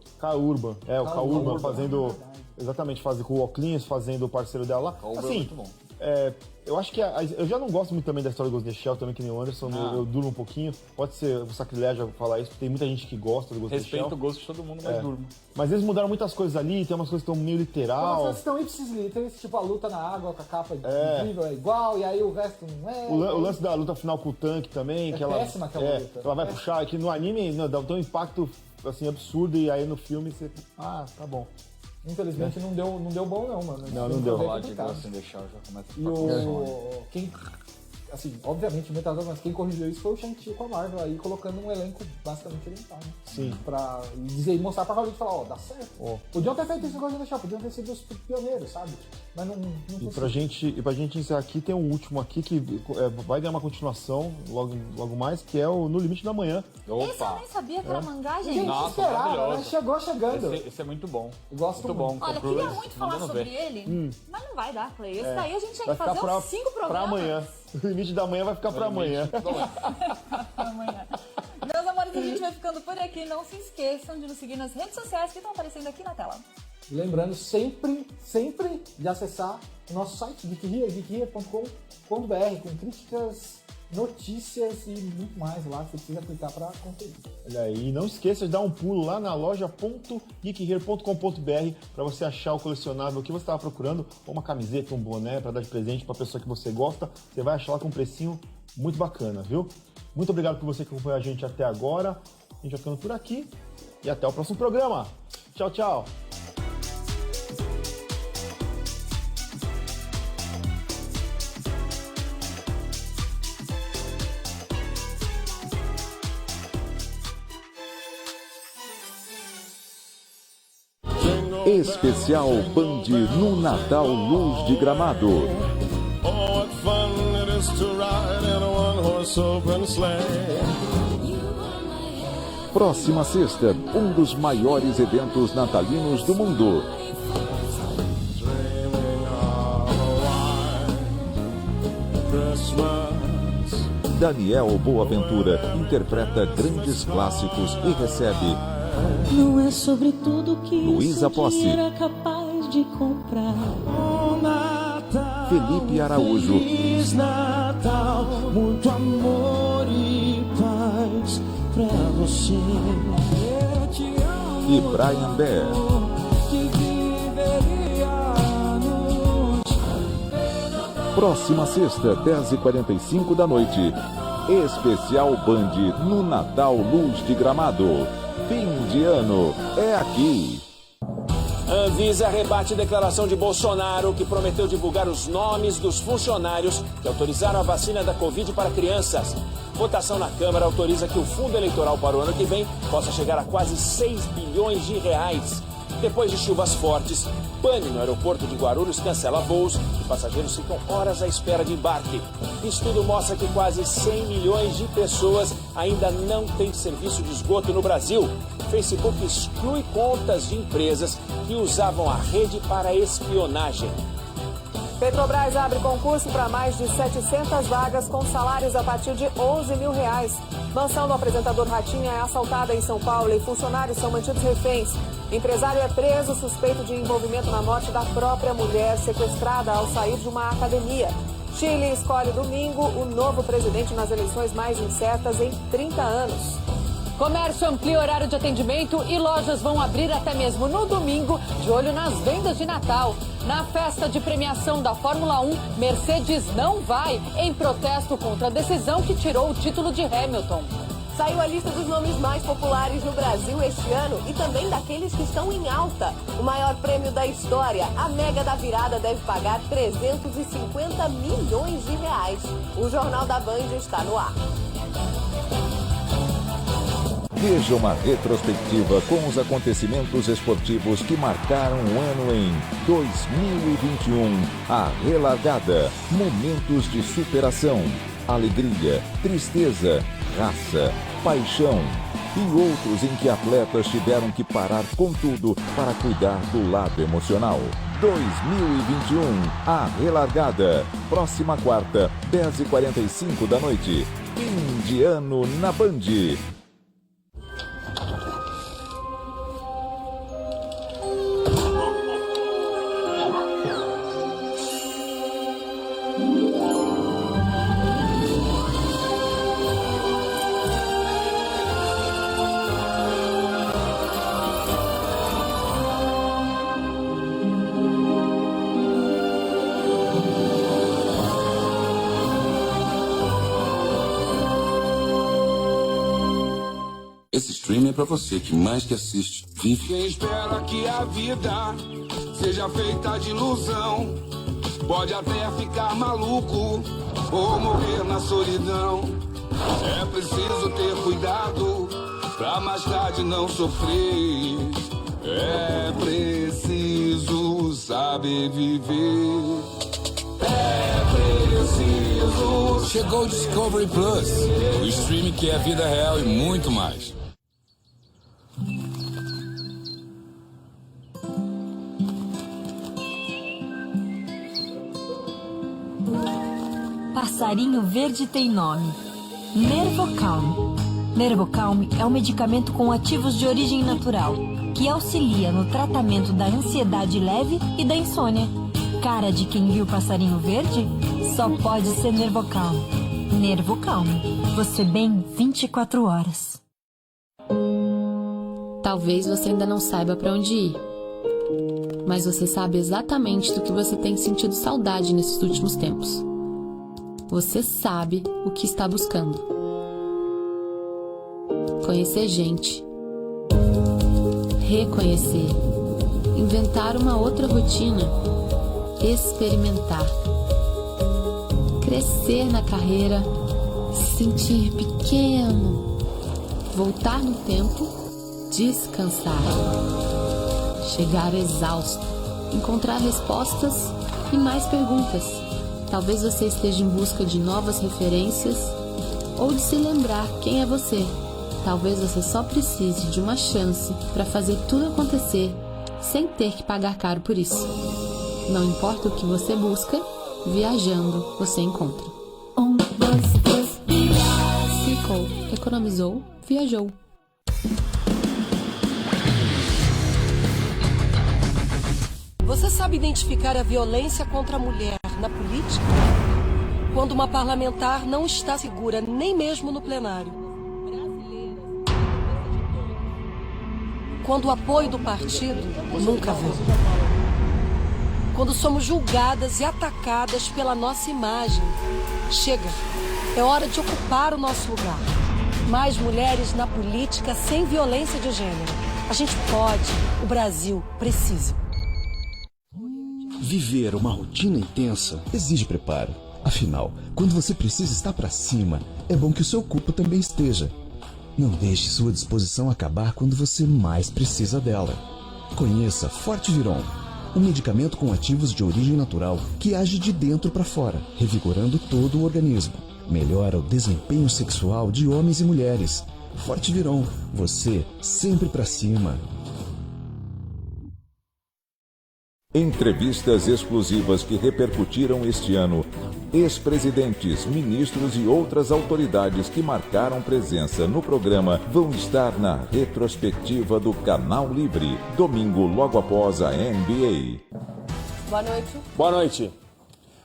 O Kaurban fazendo... Exatamente, com o Oclinhos, fazendo o parceiro dela lá. Assim, muito bom. Eu acho que eu já não gosto muito também da história do Ghost in the Shell, também que nem o Anderson, eu durmo um pouquinho. Pode ser um sacrilégio falar isso, porque tem muita gente que gosta do Ghost in the Shell. Respeito o gosto de todo mundo, mas durmo. Mas eles mudaram muitas coisas ali, tem umas coisas que estão meio literal. Tem umas coisas que estão ipsis literis, tipo a luta na água com a capa incrível é igual, e aí o resto não é. O lance da luta final com o tanque também, que ela... péssima aquela luta. Ela vai puxar, que no anime dá um impacto assim, absurdo, e aí no filme você... tá bom. Infelizmente não deu bom não, mano. Não deu. Obviamente, mas quem corrigiu isso foi o Shang-Chi com a Marvel, aí colocando um elenco basicamente oriental, né? Sim. Pra mostrar pra Hollywood e falar, dá certo. Podiam ter feito isso no Ghost in the Shell, podiam ter sido os pioneiros, sabe? Mas não e pra gente encerrar aqui, tem um último aqui que vai ganhar uma continuação logo mais, que é o No Limite da Manhã. Esse eu nem sabia que era mangá, gente. Nossa, esperava, né? Chegou chegando. Esse é muito bom. Gosto muito. Bom. Olha, queria muito falar sobre ele, mas não vai dar, Clay. Esse daí a gente tinha que fazer uns 5 programas. Pra amanhã. O limite da manhã vai ficar pra amanhã. Meus amores, a gente vai ficando por aqui. Não se esqueçam de nos seguir nas redes sociais que estão aparecendo aqui na tela. Lembrando sempre de acessar o nosso site, geekhere.com.br, com críticas, notícias e muito mais lá que você precisa clicar para conferir. Olha aí, não esqueça de dar um pulo lá na loja.geekhere.com.br para você achar o colecionável que você estava procurando, ou uma camiseta, um boné para dar de presente para a pessoa que você gosta. Você vai achar lá com um precinho muito bacana, viu? Muito obrigado por você que acompanhou a gente até agora. A gente vai ficando por aqui e até o próximo programa. Tchau, tchau! Especial Band no Natal Luz de Gramado. Próxima sexta, um dos maiores eventos natalinos do mundo. Daniel Boaventura interpreta grandes clássicos e recebe não é sobre tudo que Luísa Posse, era capaz de comprar. Felipe Araújo, Feliz Natal, muito amor e paz pra você. Eu te amo, e Brian Bear. que viveria a noite. Próxima sexta, 10h45 da noite. Especial Band no Natal Luz de Gramado. Fim de ano é aqui. Anvisa rebate declaração de Bolsonaro, que prometeu divulgar os nomes dos funcionários que autorizaram a vacina da Covid para crianças. Votação na Câmara autoriza que o fundo eleitoral para o ano que vem possa chegar a quase 6 bilhões de reais. Depois de chuvas fortes, pane no aeroporto de Guarulhos cancela voos e passageiros ficam horas à espera de embarque. Estudo mostra que quase 100 milhões de pessoas ainda não têm serviço de esgoto no Brasil. Facebook exclui contas de empresas que usavam a rede para espionagem. Petrobras abre concurso para mais de 700 vagas com salários a partir de R$11 mil. Mansão do apresentador Ratinha é assaltada em São Paulo e funcionários são mantidos reféns. Empresário é preso suspeito de envolvimento na morte da própria mulher sequestrada ao sair de uma academia. Chile escolhe domingo o novo presidente nas eleições mais incertas em 30 anos. Comércio amplia horário de atendimento e lojas vão abrir até mesmo no domingo, de olho nas vendas de Natal. Na festa de premiação da Fórmula 1, Mercedes não vai, em protesto contra a decisão que tirou o título de Hamilton. Saiu a lista dos nomes mais populares no Brasil este ano e também daqueles que estão em alta. O maior prêmio da história, a Mega da Virada, deve pagar 350 milhões de reais. O Jornal da Band está no ar. Veja uma retrospectiva com os acontecimentos esportivos que marcaram o ano em 2021. A relargada, momentos de superação, alegria, tristeza, raça, paixão e outros em que atletas tiveram que parar com tudo para cuidar do lado emocional. 2021, a relargada. Próxima quarta, 10h45 da noite. Fim de ano na Band. Esse stream é pra você que mais que assiste, vive. Quem espera que a vida seja feita de ilusão pode até ficar maluco ou morrer na solidão. É preciso ter cuidado pra mais tarde não sofrer. É preciso saber viver. É preciso. Chegou o Discovery Plus, o stream que é a vida real e muito mais. Passarinho verde tem nome: Nervocalm. Nervocalm é um medicamento com ativos de origem natural que auxilia no tratamento da ansiedade leve e da insônia. Cara de quem viu passarinho verde? Só pode ser Nervocalm. Nervocalm. Você bem 24 horas. Talvez você ainda não saiba para onde ir, mas você sabe exatamente do que você tem sentido saudade nesses últimos tempos. Você sabe o que está buscando. Conhecer gente. Reconhecer. Inventar uma outra rotina. Experimentar. Crescer na carreira. Sentir pequeno. Voltar no tempo. Descansar. Chegar exausto. Encontrar respostas e mais perguntas. Talvez você esteja em busca de novas referências ou de se lembrar quem é você. Talvez você só precise de uma chance para fazer tudo acontecer sem ter que pagar caro por isso. Não importa o que você busca, viajando você encontra. 1, 2, 3, Ficou, economizou, viajou. Você sabe identificar a violência contra a mulher na política? Quando uma parlamentar não está segura, nem mesmo no plenário. Quando o apoio do partido nunca vem. Quando somos julgadas e atacadas pela nossa imagem. Chega, é hora de ocupar o nosso lugar. Mais mulheres na política sem violência de gênero. A gente pode. O Brasil precisa. Viver uma rotina intensa exige preparo. Afinal, quando você precisa estar para cima, é bom que o seu corpo também esteja. Não deixe sua disposição acabar quando você mais precisa dela. Conheça Forte Viron, um medicamento com ativos de origem natural que age de dentro para fora, revigorando todo o organismo. Melhora o desempenho sexual de homens e mulheres. Forte Viron, você sempre para cima. Entrevistas exclusivas que repercutiram este ano. Ex-presidentes, ministros e outras autoridades que marcaram presença no programa vão estar na retrospectiva do Canal Livre, domingo logo após a NBA. Boa noite. Boa noite.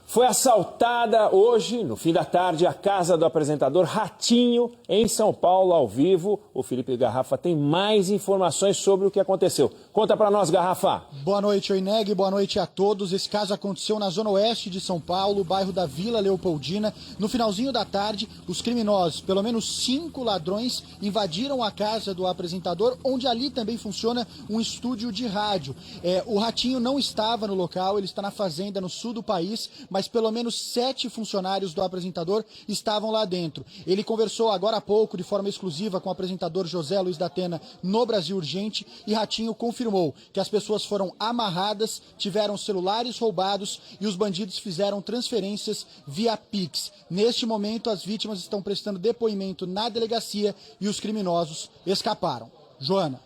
Foi assaltada hoje, no fim da tarde, a casa do apresentador Ratinho, em São Paulo, ao vivo. O Felipe Garrafa tem mais informações sobre o que aconteceu. Conta pra nós, Garrafa. Boa noite, Oineg. Boa noite a todos. Esse caso aconteceu na zona oeste de São Paulo, bairro da Vila Leopoldina. No finalzinho da tarde, os criminosos, pelo menos 5 ladrões, invadiram a casa do apresentador, onde ali também funciona um estúdio de rádio. O Ratinho não estava no local, ele está na fazenda no sul do país, mas pelo menos 7 funcionários do apresentador estavam lá dentro. Ele conversou agora há pouco, de forma exclusiva, com o apresentador José Luiz da Atena no Brasil Urgente, e Ratinho confirmou que as pessoas foram amarradas, tiveram celulares roubados e os bandidos fizeram transferências via Pix. Neste momento, as vítimas estão prestando depoimento na delegacia e os criminosos escaparam. Joana.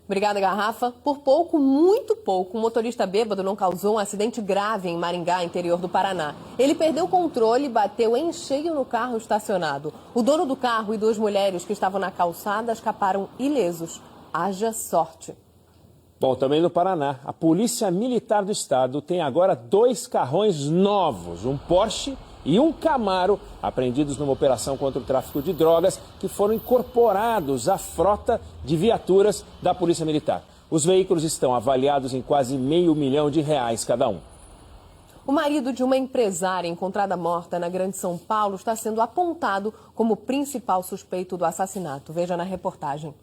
Obrigada, Garrafa. Por pouco, muito pouco, um motorista bêbado não causou um acidente grave em Maringá, interior do Paraná. Ele perdeu o controle e bateu em cheio no carro estacionado. O dono do carro e 2 mulheres que estavam na calçada escaparam ilesos. Haja sorte. Bom, também no Paraná, a Polícia Militar do Estado tem agora 2 carrões novos, um Porsche e um Camaro, apreendidos numa operação contra o tráfico de drogas, que foram incorporados à frota de viaturas da Polícia Militar. Os veículos estão avaliados em quase R$500 mil cada um. O marido de uma empresária encontrada morta na Grande São Paulo está sendo apontado como principal suspeito do assassinato. Veja na reportagem.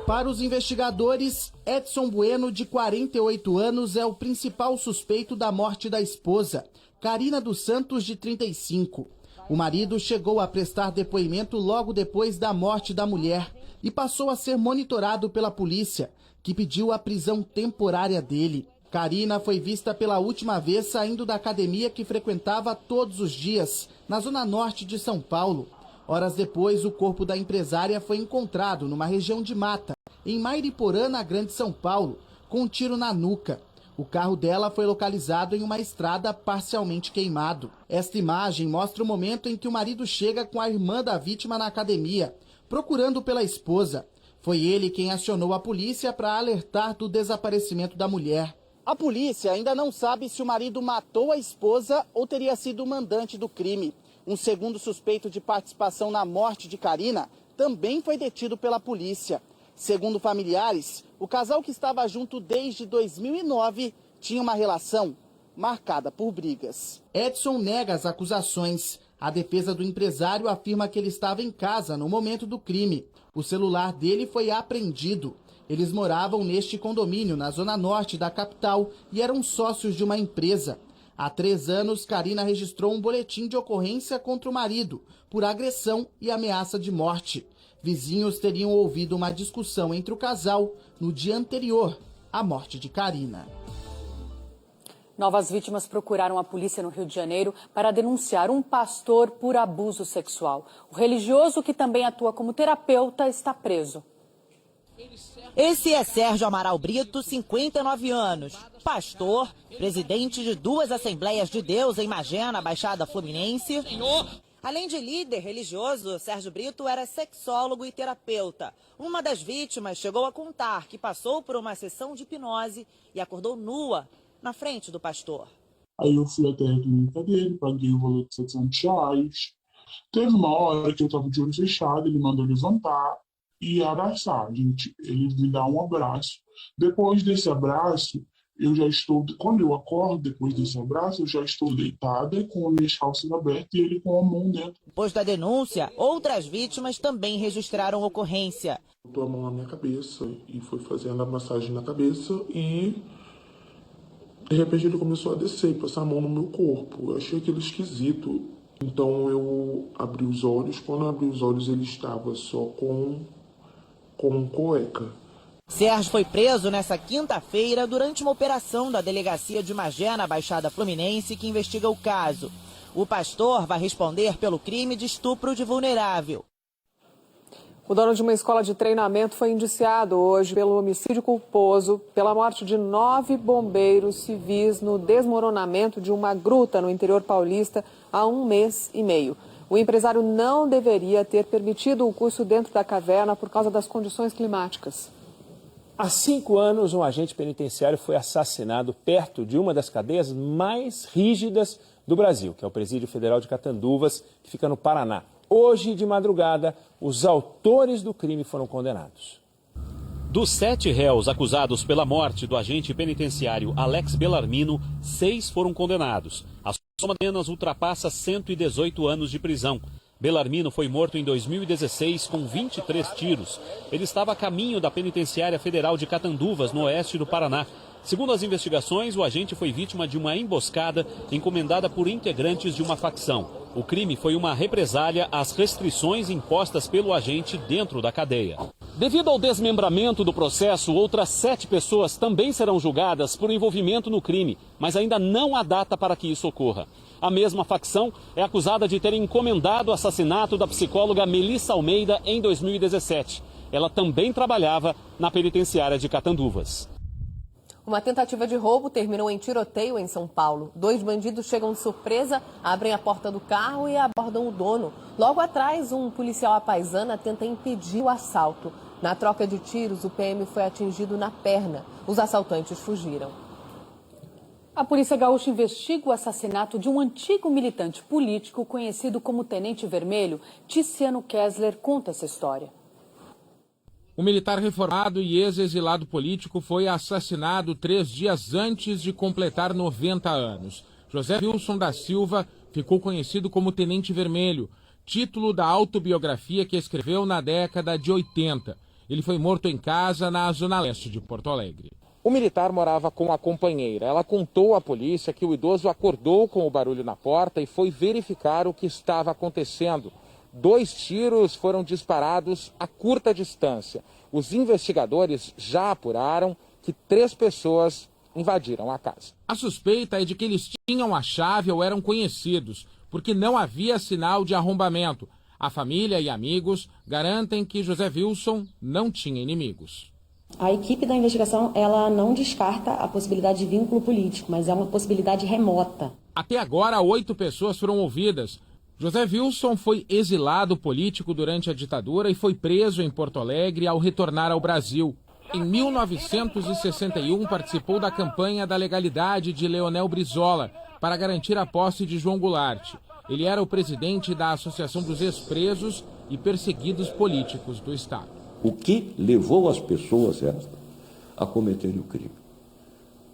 Para os investigadores, Edson Bueno, de 48 anos, é o principal suspeito da morte da esposa, Carina dos Santos, de 35. O marido chegou a prestar depoimento logo depois da morte da mulher e passou a ser monitorado pela polícia, que pediu a prisão temporária dele. Carina foi vista pela última vez saindo da academia que frequentava todos os dias, na zona norte de São Paulo. Horas depois, o corpo da empresária foi encontrado numa região de mata, em Mairiporã, na Grande São Paulo, com um tiro na nuca. O carro dela foi localizado em uma estrada parcialmente queimado. Esta imagem mostra o momento em que o marido chega com a irmã da vítima na academia, procurando pela esposa. Foi ele quem acionou a polícia para alertar do desaparecimento da mulher. A polícia ainda não sabe se o marido matou a esposa ou teria sido o mandante do crime. Um segundo suspeito de participação na morte de Carina também foi detido pela polícia. Segundo familiares, o casal, que estava junto desde 2009, tinha uma relação marcada por brigas. Edson nega as acusações. A defesa do empresário afirma que ele estava em casa no momento do crime. O celular dele foi apreendido. Eles moravam neste condomínio, na zona norte da capital, e eram sócios de uma empresa. Há 3 anos, Carina registrou um boletim de ocorrência contra o marido por agressão e ameaça de morte. Vizinhos teriam ouvido uma discussão entre o casal no dia anterior à morte de Carina. Novas vítimas procuraram a polícia no Rio de Janeiro para denunciar um pastor por abuso sexual. O religioso, que também atua como terapeuta, está preso. Esse é Sérgio Amaral Brito, 59 anos, pastor, presidente de 2 Assembleias de Deus em Magé, na Baixada Fluminense. Além de líder religioso, Sérgio Brito era sexólogo e terapeuta. Uma das vítimas chegou a contar que passou por uma sessão de hipnose e acordou nua na frente do pastor. Aí eu fui até a clínica dele, paguei o valor de R$700. Teve uma hora que eu estava de olho fechado, ele mandou levantar e abraçar, gente. Ele me dá um abraço. Depois desse abraço, eu já estou, quando eu acordo depois desse abraço, eu já estou deitada com as minhas calças abertas e ele com a mão dentro. Depois da denúncia, outras vítimas também registraram ocorrência. Botou a mão na minha cabeça e foi fazendo a massagem na cabeça e de repente ele começou a descer e passar a mão no meu corpo. Eu achei aquilo esquisito. Então eu abri os olhos. Quando eu abri os olhos ele estava só com cueca. Sérgio foi preso nesta quinta-feira durante uma operação da delegacia de Magé, na Baixada Fluminense, que investiga o caso. O pastor vai responder pelo crime de estupro de vulnerável. O dono de uma escola de treinamento foi indiciado hoje pelo homicídio culposo pela morte de 9 bombeiros civis no desmoronamento de uma gruta no interior paulista há 1 mês e meio. O empresário não deveria ter permitido o curso dentro da caverna por causa das condições climáticas. Há 5 anos, um agente penitenciário foi assassinado perto de uma das cadeias mais rígidas do Brasil, que é o Presídio Federal de Catanduvas, que fica no Paraná. Hoje, de madrugada, os autores do crime foram condenados. Dos 7 réus acusados pela morte do agente penitenciário Alex Bellarmino, 6 foram condenados. A soma de penas ultrapassa 118 anos de prisão. Bellarmino foi morto em 2016 com 23 tiros. Ele estava a caminho da Penitenciária Federal de Catanduvas, no oeste do Paraná. Segundo as investigações, o agente foi vítima de uma emboscada encomendada por integrantes de uma facção. O crime foi uma represália às restrições impostas pelo agente dentro da cadeia. Devido ao desmembramento do processo, outras 7 pessoas também serão julgadas por envolvimento no crime, mas ainda não há data para que isso ocorra. A mesma facção é acusada de ter encomendado o assassinato da psicóloga Melissa Almeida em 2017. Ela também trabalhava na penitenciária de Catanduvas. Uma tentativa de roubo terminou em tiroteio em São Paulo. 2 bandidos chegam de surpresa, abrem a porta do carro e abordam o dono. Logo atrás, um policial à paisana tenta impedir o assalto. Na troca de tiros, o PM foi atingido na perna. Os assaltantes fugiram. A Polícia Gaúcha investiga o assassinato de um antigo militante político conhecido como Tenente Vermelho. Tiziano Kessler conta essa história. O militar reformado e ex-exilado político foi assassinado 3 dias antes de completar 90 anos. José Wilson da Silva ficou conhecido como Tenente Vermelho, título da autobiografia que escreveu na década de 80. Ele foi morto em casa na zona leste de Porto Alegre. O militar morava com a companheira. Ela contou à polícia que o idoso acordou com o barulho na porta e foi verificar o que estava acontecendo. 2 tiros foram disparados a curta distância. Os investigadores já apuraram que 3 pessoas invadiram a casa. A suspeita é de que eles tinham a chave ou eram conhecidos, porque não havia sinal de arrombamento. A família e amigos garantem que José Wilson não tinha inimigos. A equipe da investigação ela não descarta a possibilidade de vínculo político, mas é uma possibilidade remota. Até agora, 8 pessoas foram ouvidas. José Wilson foi exilado político durante a ditadura e foi preso em Porto Alegre ao retornar ao Brasil. Em 1961, participou da campanha da legalidade de Leonel Brizola para garantir a posse de João Goulart. Ele era o presidente da Associação dos Ex-Presos e Perseguidos Políticos do Estado. O que levou as pessoas a cometerem o crime?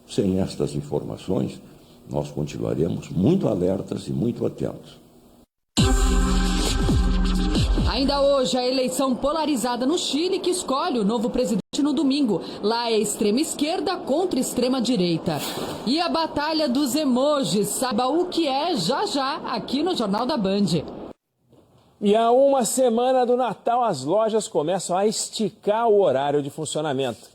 Sem estas informações, nós continuaremos muito alertas e muito atentos. Ainda hoje, a eleição polarizada no Chile que escolhe o novo presidente no domingo. Lá é extrema esquerda contra extrema direita. E a batalha dos emojis, saiba o que é já aqui no Jornal da Band. E há uma semana do Natal, as lojas começam a esticar o horário de funcionamento.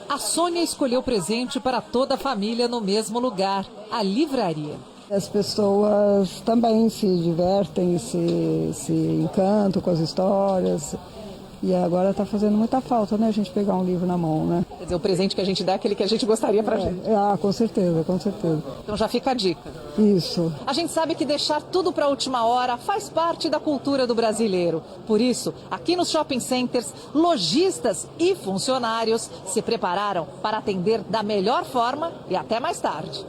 A Sônia escolheu presente para toda a família no mesmo lugar, a livraria. As pessoas também se divertem, se encantam com as histórias. E agora está fazendo muita falta, né, a gente pegar um livro na mão, né? Quer dizer, o presente que a gente dá é aquele que a gente gostaria pra gente. Com certeza, com certeza. Então já fica a dica. Isso. A gente sabe que deixar tudo para a última hora faz parte da cultura do brasileiro. Por isso, aqui nos shopping centers, lojistas e funcionários se prepararam para atender da melhor forma e até mais tarde.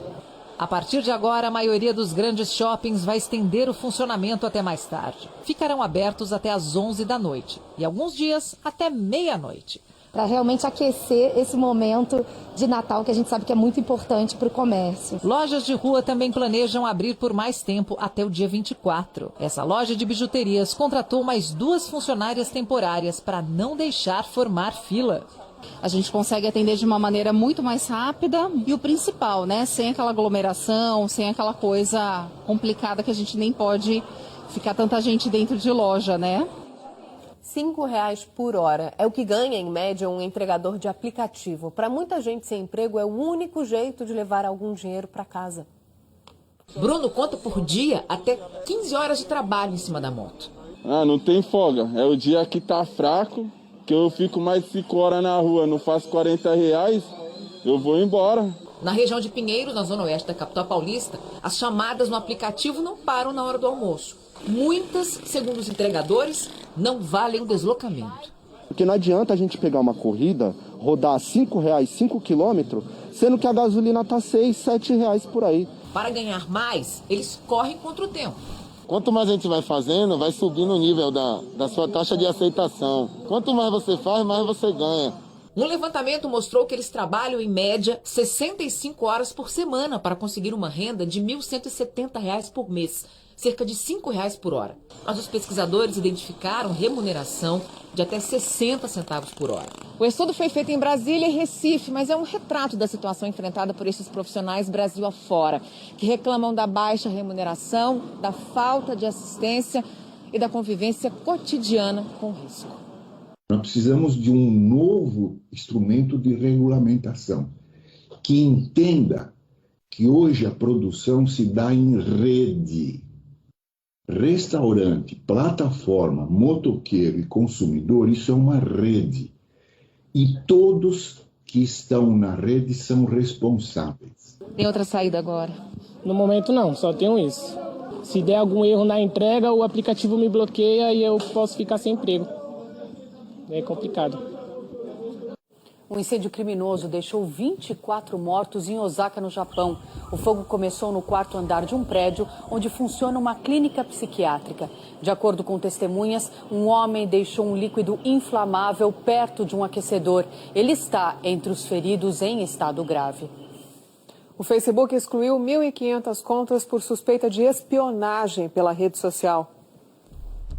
A partir de agora, a maioria dos grandes shoppings vai estender o funcionamento até mais tarde. Ficarão abertos até às 11 da noite e alguns dias até meia-noite. para realmente aquecer esse momento de Natal, que a gente sabe que é muito importante para o comércio. Lojas de rua também planejam abrir por mais tempo, até o dia 24. Essa loja de bijuterias contratou mais 2 funcionárias temporárias para não deixar formar fila. A gente consegue atender de uma maneira muito mais rápida e o principal, né? Sem aquela aglomeração, sem aquela coisa complicada que a gente nem pode ficar tanta gente dentro de loja, né? R$5 por hora é o que ganha, em média, um entregador de aplicativo. Para muita gente sem emprego, é o único jeito de levar algum dinheiro para casa. Bruno conta por dia até 15 horas de trabalho em cima da moto. Não tem folga. É o dia que tá fraco, que eu fico mais de 5 horas na rua, não faço R$40, eu vou embora. Na região de Pinheiros, na zona oeste da capital paulista, as chamadas no aplicativo não param na hora do almoço. Muitas, segundo os entregadores, não valem o deslocamento. Porque não adianta a gente pegar uma corrida, rodar R$5, 5 quilômetros, sendo que a gasolina tá R$6, R$7 por aí. Para ganhar mais, eles correm contra o tempo. Quanto mais a gente vai fazendo, vai subindo o nível da sua taxa de aceitação. Quanto mais você faz, mais você ganha. Um levantamento mostrou que eles trabalham, em média, 65 horas por semana para conseguir uma renda de R$ 1.170 por mês, cerca de R$ 5 por hora. Mas os pesquisadores identificaram remuneração de até 60 centavos por hora. O estudo foi feito em Brasília e Recife, mas é um retrato da situação enfrentada por esses profissionais Brasil afora, que reclamam da baixa remuneração, da falta de assistência e da convivência cotidiana com risco. Nós precisamos de um novo instrumento de regulamentação que entenda que hoje a produção se dá em rede. Restaurante, plataforma, motoqueiro e consumidor, isso é uma rede. E todos que estão na rede são responsáveis. Tem outra saída agora? No momento não, só tenho isso. Se der algum erro na entrega, o aplicativo me bloqueia e eu posso ficar sem emprego. É complicado. Um incêndio criminoso deixou 24 mortos em Osaka, no Japão. O fogo começou no 4º andar de um prédio onde funciona uma clínica psiquiátrica. De acordo com testemunhas, um homem deixou um líquido inflamável perto de um aquecedor. Ele está entre os feridos em estado grave. O Facebook excluiu 1.500 contas por suspeita de espionagem pela rede social.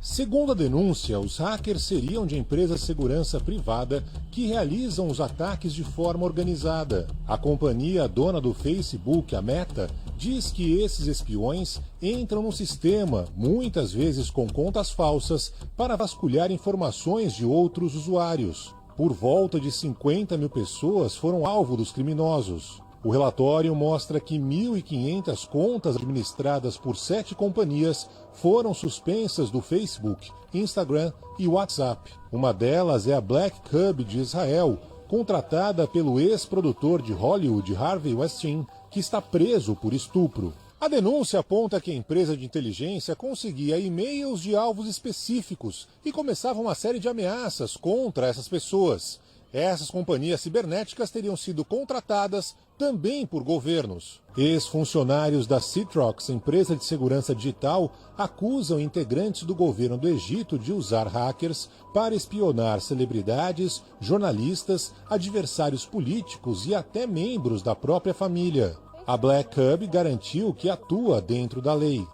Segundo a denúncia, os hackers seriam de empresas de segurança privada que realizam os ataques de forma organizada. A companhia dona do Facebook, a Meta, diz que esses espiões entram no sistema, muitas vezes com contas falsas, para vasculhar informações de outros usuários. Por volta de 50 mil pessoas foram alvo dos criminosos. O relatório mostra que 1.500 contas administradas por 7 companhias foram suspensas do Facebook, Instagram e WhatsApp. Uma delas é a Black Cub de Israel, contratada pelo ex-produtor de Hollywood Harvey Weinstein, que está preso por estupro. A denúncia aponta que a empresa de inteligência conseguia e-mails de alvos específicos e começava uma série de ameaças contra essas pessoas. Essas companhias cibernéticas teriam sido contratadas também por governos. Ex-funcionários da Citrox, empresa de segurança digital, acusam integrantes do governo do Egito de usar hackers para espionar celebridades, jornalistas, adversários políticos e até membros da própria família. A Black Cub garantiu que atua dentro da lei.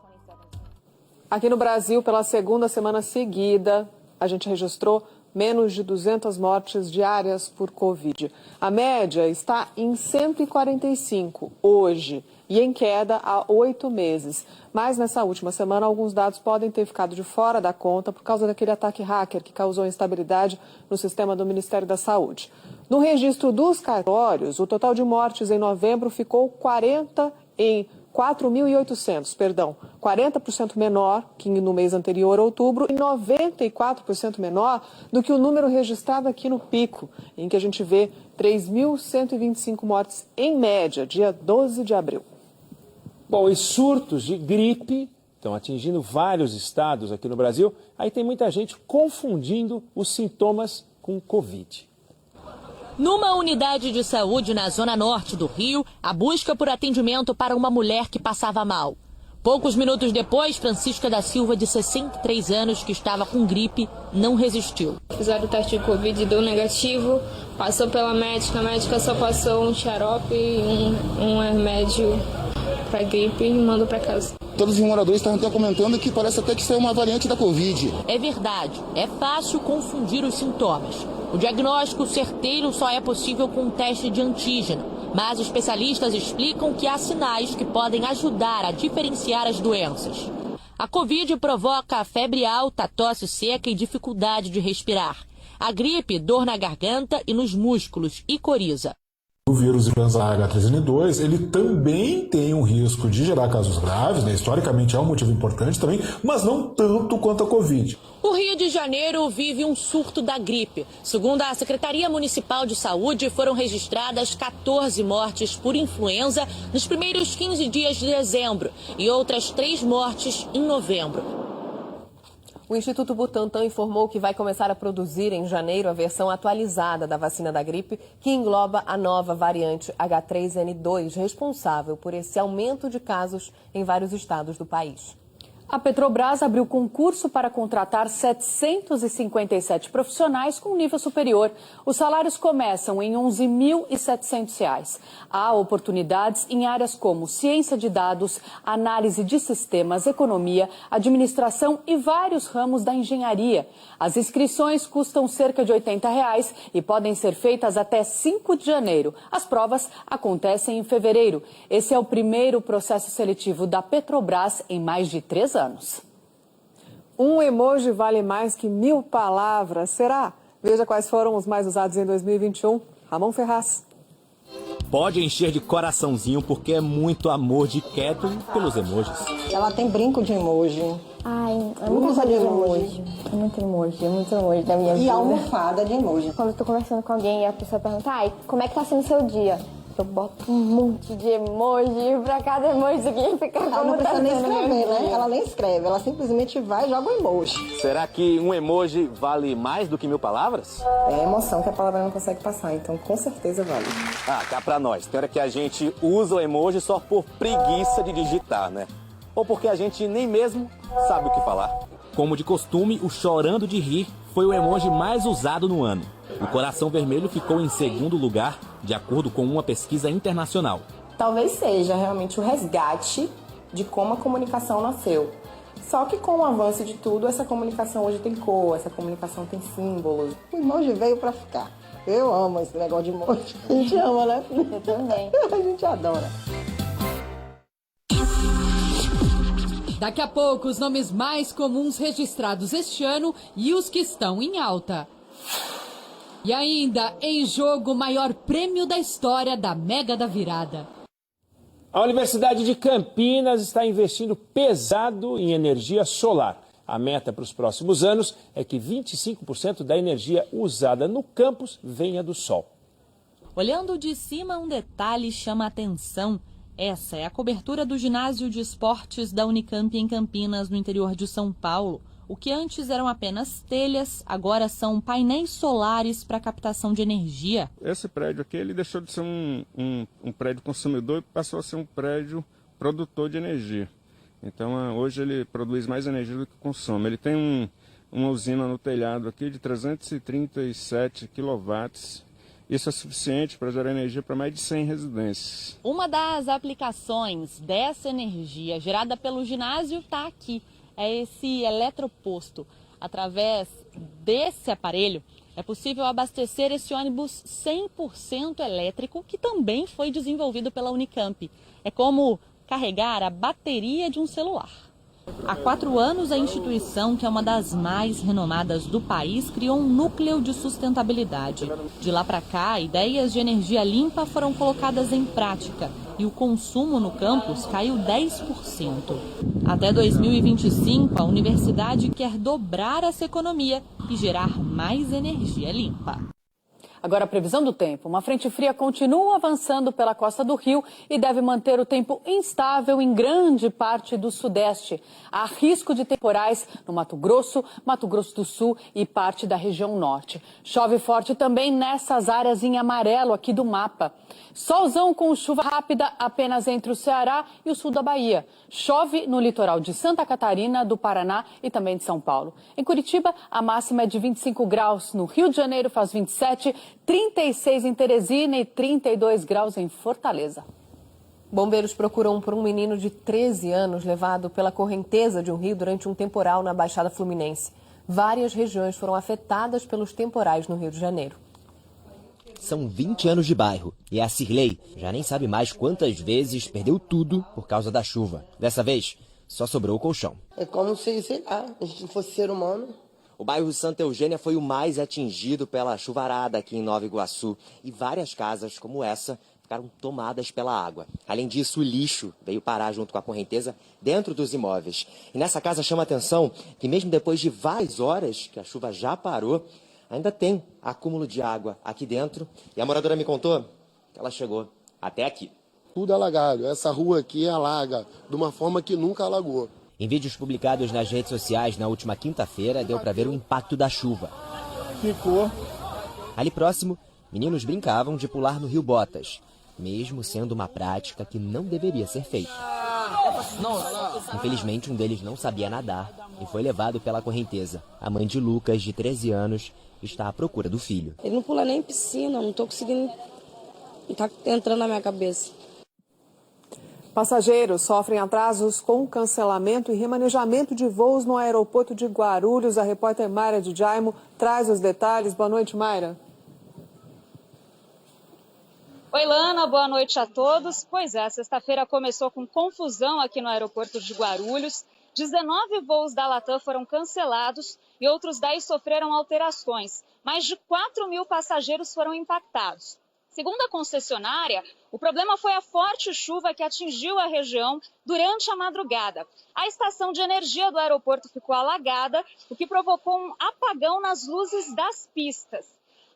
Aqui no Brasil, pela segunda semana seguida, a gente registrou menos de 200 mortes diárias por Covid. A média está em 145 hoje e em queda há 8 meses. Mas nessa última semana, alguns dados podem ter ficado de fora da conta por causa daquele ataque hacker que causou instabilidade no sistema do Ministério da Saúde. No registro dos cartórios, o total de mortes em novembro ficou 40% menor que no mês anterior, outubro, e 94% menor do que o número registrado aqui no pico, em que a gente vê 3.125 mortes em média, dia 12 de abril. Bom, e surtos de gripe estão atingindo vários estados aqui no Brasil. Aí tem muita gente confundindo os sintomas com Covid. Numa unidade de saúde na zona norte do Rio, a busca por atendimento para uma mulher que passava mal. Poucos minutos depois, Francisca da Silva, de 63 anos, que estava com gripe, não resistiu. Fizeram o teste de Covid, deu negativo, passou pela médica, a médica só passou um xarope e um remédio para gripe e mandou para casa. Todos os moradores estavam até comentando que parece até que isso é uma variante da Covid. É verdade, é fácil confundir os sintomas. O diagnóstico certeiro só é possível com um teste de antígeno. Mas especialistas explicam que há sinais que podem ajudar a diferenciar as doenças. A Covid provoca febre alta, tosse seca e dificuldade de respirar. A gripe, dor na garganta e nos músculos e coriza. O vírus influenza H3N2, ele também tem um risco de gerar casos graves, né? Historicamente é um motivo importante também, mas não tanto quanto a Covid. O Rio de Janeiro vive um surto da gripe. Segundo a Secretaria Municipal de Saúde, foram registradas 14 mortes por influenza nos primeiros 15 dias de dezembro e outras 3 mortes em novembro. O Instituto Butantan informou que vai começar a produzir em janeiro a versão atualizada da vacina da gripe, que engloba a nova variante H3N2, responsável por esse aumento de casos em vários estados do país. A Petrobras abriu concurso para contratar 757 profissionais com nível superior. Os salários começam em R$ 11.700. Há oportunidades em áreas como ciência de dados, análise de sistemas, economia, administração e vários ramos da engenharia. As inscrições custam cerca de R$ 80 e podem ser feitas até 5 de janeiro. As provas acontecem em fevereiro. Esse é o primeiro processo seletivo da Petrobras em mais de 3 anos. Um emoji vale mais que 1000 palavras. Será? Veja quais foram os mais usados em 2021. Ramon Ferraz. Pode encher de coraçãozinho porque é muito amor de Kathleen pelos emojis. Ela tem brinco de emoji. Ai, é muito de emoji. É muito emoji da minha vida. E almofada de emoji. Quando eu tô conversando com alguém e a pessoa pergunta, ai, como é que tá sendo o seu dia? Eu boto um monte de emoji pra cada emoji significa como não tá precisa nem sendo escrever, meu né? dia. Ela nem escreve, ela simplesmente vai e joga o emoji. Será que um emoji vale mais do que 1000 palavras? É a emoção que a palavra não consegue passar, então com certeza vale. Ah, cá pra nós. Tem hora que a gente usa o emoji só por preguiça de digitar, né? Ou porque a gente nem mesmo sabe o que falar. Como de costume, o chorando de rir foi o emoji mais usado no ano. O coração vermelho ficou em segundo lugar, de acordo com uma pesquisa internacional. Talvez seja realmente o resgate de como a comunicação nasceu. Só que com o avanço de tudo, essa comunicação hoje tem cor, essa comunicação tem símbolos. O emoji veio pra ficar. Eu amo esse negócio de emoji. A gente ama, né? Eu também. A gente adora. Daqui a pouco, os nomes mais comuns registrados este ano e os que estão em alta. E ainda, em jogo, o maior prêmio da história da Mega da Virada. A Universidade de Campinas está investindo pesado em energia solar. A meta para os próximos anos é que 25% da energia usada no campus venha do sol. Olhando de cima, um detalhe chama a atenção. Essa é a cobertura do ginásio de esportes da Unicamp em Campinas, no interior de São Paulo. O que antes eram apenas telhas, agora são painéis solares para captação de energia. Esse prédio aqui ele deixou de ser um prédio consumidor e passou a ser um prédio produtor de energia. Então hoje ele produz mais energia do que consome. Ele tem uma usina no telhado aqui de 337 kW. Isso é suficiente para gerar energia para mais de 100 residências. Uma das aplicações dessa energia gerada pelo ginásio está aqui. É esse eletroposto. Através desse aparelho, é possível abastecer esse ônibus 100% elétrico, que também foi desenvolvido pela Unicamp. É como carregar a bateria de um celular. Há 4 anos, a instituição, que é uma das mais renomadas do país, criou um núcleo de sustentabilidade. De lá para cá, ideias de energia limpa foram colocadas em prática e o consumo no campus caiu 10%. Até 2025, a universidade quer dobrar essa economia e gerar mais energia limpa. Agora a previsão do tempo. Uma frente fria continua avançando pela costa do Rio e deve manter o tempo instável em grande parte do sudeste. Há risco de temporais no Mato Grosso do Sul e parte da região norte. Chove forte também nessas áreas em amarelo aqui do mapa. Solzão com chuva rápida apenas entre o Ceará e o sul da Bahia. Chove no litoral de Santa Catarina, do Paraná e também de São Paulo. Em Curitiba, a máxima é de 25 graus. No Rio de Janeiro faz 27, 36 em Teresina e 32 graus em Fortaleza. Bombeiros procuram por um menino de 13 anos levado pela correnteza de um rio durante um temporal na Baixada Fluminense. Várias regiões foram afetadas pelos temporais no Rio de Janeiro. São 20 anos de bairro e a Cirlei já nem sabe mais quantas vezes perdeu tudo por causa da chuva. Dessa vez, só sobrou o colchão. É como se, sei lá, a gente não fosse ser humano. O bairro Santa Eugênia foi o mais atingido pela chuvarada aqui em Nova Iguaçu. E várias casas como essa ficaram tomadas pela água. Além disso, o lixo veio parar junto com a correnteza dentro dos imóveis. E nessa casa chama a atenção que mesmo depois de várias horas que a chuva já parou, ainda tem acúmulo de água aqui dentro. E a moradora me contou que ela chegou até aqui. Tudo alagado. Essa rua aqui alaga de uma forma que nunca alagou. Em vídeos publicados nas redes sociais na última quinta-feira, deu para ver o impacto da chuva. Ficou. Ali próximo, meninos brincavam de pular no Rio Botas, mesmo sendo uma prática que não deveria ser feita. Infelizmente, um deles não sabia nadar e foi levado pela correnteza. A mãe de Lucas, de 13 anos, está à procura do filho. Ele não pula nem em piscina, não estou conseguindo, não está entrando na minha cabeça. Passageiros sofrem atrasos com cancelamento e remanejamento de voos no aeroporto de Guarulhos. A repórter Mayra de Jaimo traz os detalhes. Boa noite, Mayra. Oi, Lana, boa noite a todos. Pois é, sexta-feira começou com confusão aqui no aeroporto de Guarulhos. 19 voos da Latam foram cancelados e outros 10 sofreram alterações. Mais de 4.000 passageiros foram impactados. Segundo a concessionária, o problema foi a forte chuva que atingiu a região durante a madrugada. A estação de energia do aeroporto ficou alagada, o que provocou um apagão nas luzes das pistas.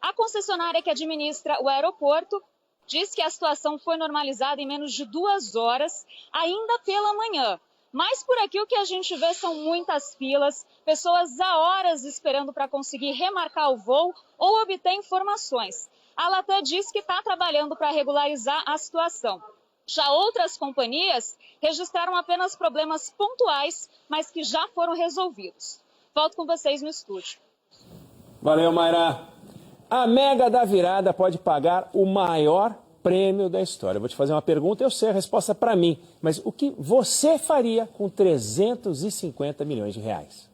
A concessionária que administra o aeroporto diz que a situação foi normalizada em menos de 2 horas, ainda pela manhã. Mas por aqui o que a gente vê são muitas filas, pessoas há horas esperando para conseguir remarcar o voo ou obter informações. A Latam diz que está trabalhando para regularizar a situação. Já outras companhias registraram apenas problemas pontuais, mas que já foram resolvidos. Volto com vocês no estúdio. Valeu, Mayra. A Mega da Virada pode pagar o maior prêmio da história. Eu vou te fazer uma pergunta, eu sei a resposta para mim, mas o que você faria com 350 milhões de reais?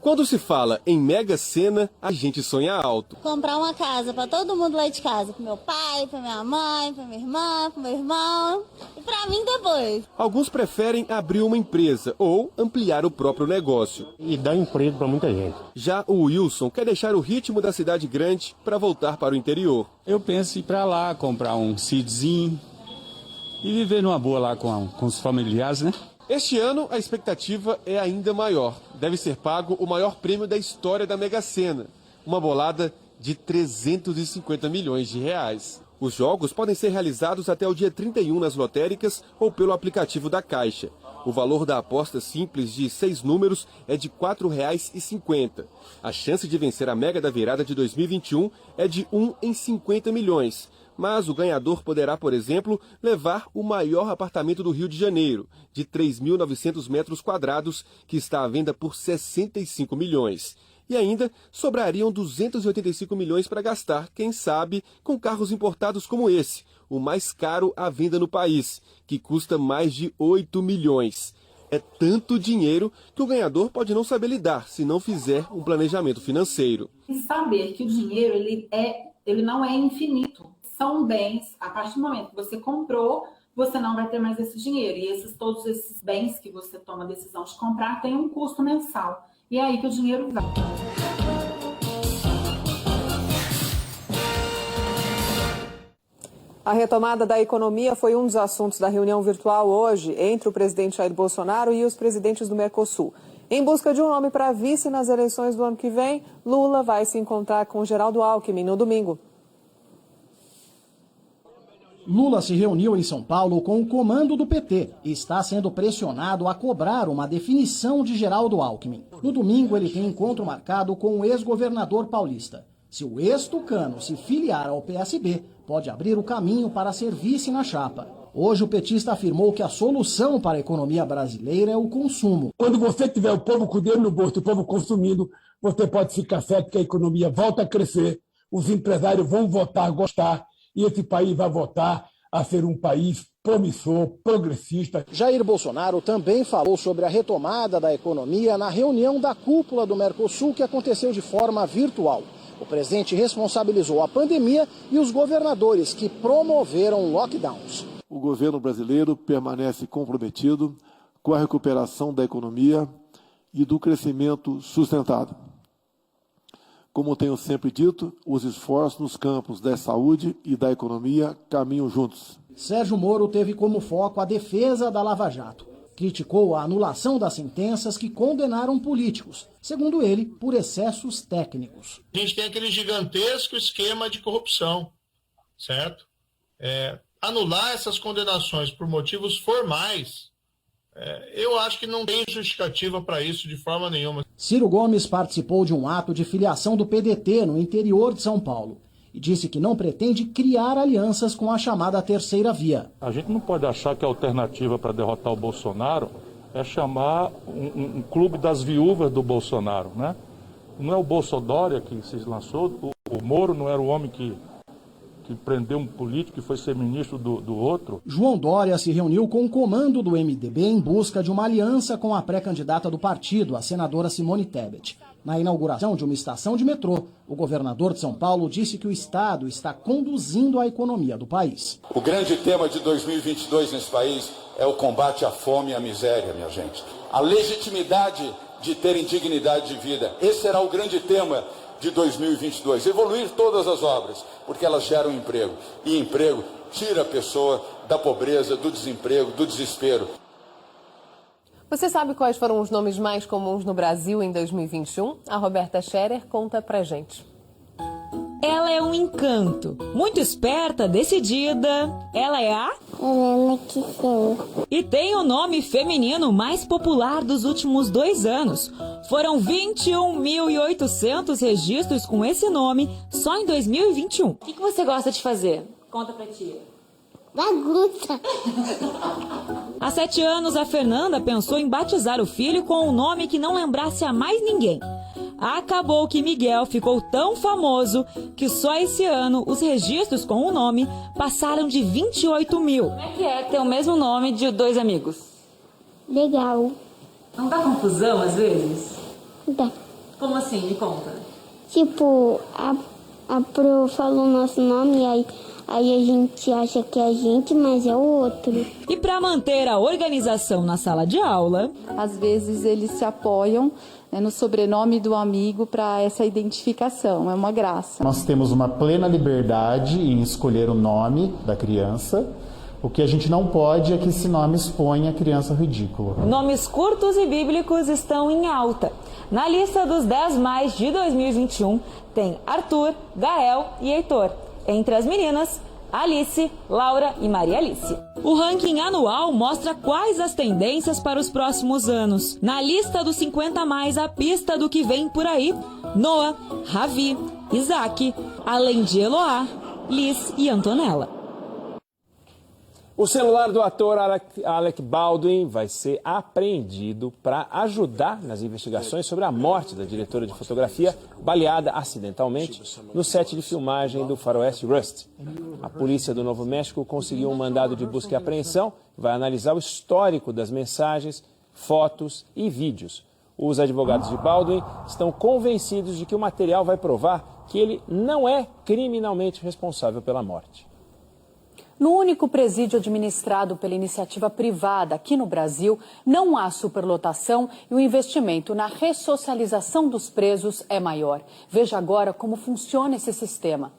Quando se fala em Mega Sena, a gente sonha alto. Comprar uma casa para todo mundo lá de casa. Pro meu pai, pra minha mãe, pra minha irmã, pro meu irmão e pra mim depois. Alguns preferem abrir uma empresa ou ampliar o próprio negócio. E dar emprego para muita gente. Já o Wilson quer deixar o ritmo da cidade grande para voltar para o interior. Eu penso em ir para lá, comprar um sítiozinho e viver numa boa lá com os familiares, né? Este ano, a expectativa é ainda maior. Deve ser pago o maior prêmio da história da Mega Sena, uma bolada de 350 milhões de reais. Os jogos podem ser realizados até o dia 31 nas lotéricas ou pelo aplicativo da Caixa. O valor da aposta simples de 6 números é de R$ 4,50. A chance de vencer a Mega da Virada de 2021 é de 1 em 50 milhões. Mas o ganhador poderá, por exemplo, levar o maior apartamento do Rio de Janeiro, de 3.900 metros quadrados, que está à venda por 65 milhões. E ainda sobrariam 285 milhões para gastar, quem sabe, com carros importados como esse, o mais caro à venda no país, que custa mais de 8 milhões. É tanto dinheiro que o ganhador pode não saber lidar se não fizer um planejamento financeiro. E saber que o dinheiro ele não é infinito. São bens, a partir do momento que você comprou, você não vai ter mais esse dinheiro. E todos esses bens que você toma a decisão de comprar têm um custo mensal. E é aí que o dinheiro vai. A retomada da economia foi um dos assuntos da reunião virtual hoje entre o presidente Jair Bolsonaro e os presidentes do Mercosul. Em busca de um nome para vice nas eleições do ano que vem, Lula vai se encontrar com Geraldo Alckmin no domingo. Lula se reuniu em São Paulo com o comando do PT e está sendo pressionado a cobrar uma definição de Geraldo Alckmin. No domingo, ele tem encontro marcado com o ex-governador paulista. Se o ex-tucano se filiar ao PSB, pode abrir o caminho para ser vice na chapa. Hoje, o petista afirmou que a solução para a economia brasileira é o consumo. Quando você tiver o povo com o dinheiro no bolso, o povo consumindo, você pode ficar certo que a economia volta a crescer, os empresários vão voltar a gostar, e esse país vai voltar a ser um país promissor, progressista. Jair Bolsonaro também falou sobre a retomada da economia na reunião da cúpula do Mercosul que aconteceu de forma virtual. O presidente responsabilizou a pandemia e os governadores que promoveram lockdowns. O governo brasileiro permanece comprometido com a recuperação da economia e do crescimento sustentado. Como tenho sempre dito, os esforços nos campos da saúde e da economia caminham juntos. Sérgio Moro teve como foco a defesa da Lava Jato. Criticou a anulação das sentenças que condenaram políticos, segundo ele, por excessos técnicos. A gente tem aquele gigantesco esquema de corrupção, certo? Anular essas condenações por motivos formais, eu acho que não tem justificativa para isso de forma nenhuma. Ciro Gomes participou de um ato de filiação do PDT no interior de São Paulo e disse que não pretende criar alianças com a chamada terceira via. A gente não pode achar que a alternativa para derrotar o Bolsonaro é chamar um clube das viúvas do Bolsonaro, né? Não é o Bolsodória que se lançou, o Moro não era o homem que prendeu um político e foi ser ministro do outro. João Dória se reuniu com o comando do MDB em busca de uma aliança com a pré-candidata do partido, a senadora Simone Tebet. Na inauguração de uma estação de metrô, o governador de São Paulo disse que o Estado está conduzindo a economia do país. O grande tema de 2022 nesse país é o combate à fome e à miséria, minha gente. A legitimidade de terem dignidade de vida. Esse será o grande tema de 2022, evoluir todas as obras, porque elas geram emprego. E emprego tira a pessoa da pobreza, do desemprego, do desespero. Você sabe quais foram os nomes mais comuns no Brasil em 2021? A Roberta Scherer conta pra gente. Ela é um encanto, muito esperta, decidida. Ela é a... Helena Kissel. E tem o nome feminino mais popular dos últimos 2 anos. Foram 21.800 registros com esse nome só em 2021. O que você gosta de fazer? Conta pra tia. Bagunça. Há 7 anos, a Fernanda pensou em batizar o filho com um nome que não lembrasse a mais ninguém. Acabou que Miguel ficou tão famoso que só esse ano os registros com o nome passaram de 28 mil. Como é que é ter o mesmo nome de 2 amigos? Legal. Não dá confusão às vezes? Dá. Como assim? Me conta. Tipo, a Pro falou o nosso nome e aí a gente acha que é a gente, mas é o outro. E para manter a organização na sala de aula, às vezes eles se apoiam no sobrenome do amigo para essa identificação, é uma graça. Nós temos uma plena liberdade em escolher o nome da criança. O que a gente não pode é que esse nome exponha a criança ao ridículo. Nomes curtos e bíblicos estão em alta. Na lista dos 10 mais de 2021 tem Arthur, Gael e Heitor. Entre as meninas, Alice, Laura e Maria Alice. O ranking anual mostra quais as tendências para os próximos anos. Na lista dos 50 mais, a pista do que vem por aí: Noah, Ravi, Isaac, além de Eloá, Liz e Antonella. O celular do ator Alec Baldwin vai ser apreendido para ajudar nas investigações sobre a morte da diretora de fotografia baleada acidentalmente no set de filmagem do faroeste Rust. A polícia do Novo México conseguiu um mandado de busca e apreensão, vai analisar o histórico das mensagens, fotos e vídeos. Os advogados de Baldwin estão convencidos de que o material vai provar que ele não é criminalmente responsável pela morte. No único presídio administrado pela iniciativa privada aqui no Brasil, não há superlotação e o investimento na ressocialização dos presos é maior. Veja agora como funciona esse sistema.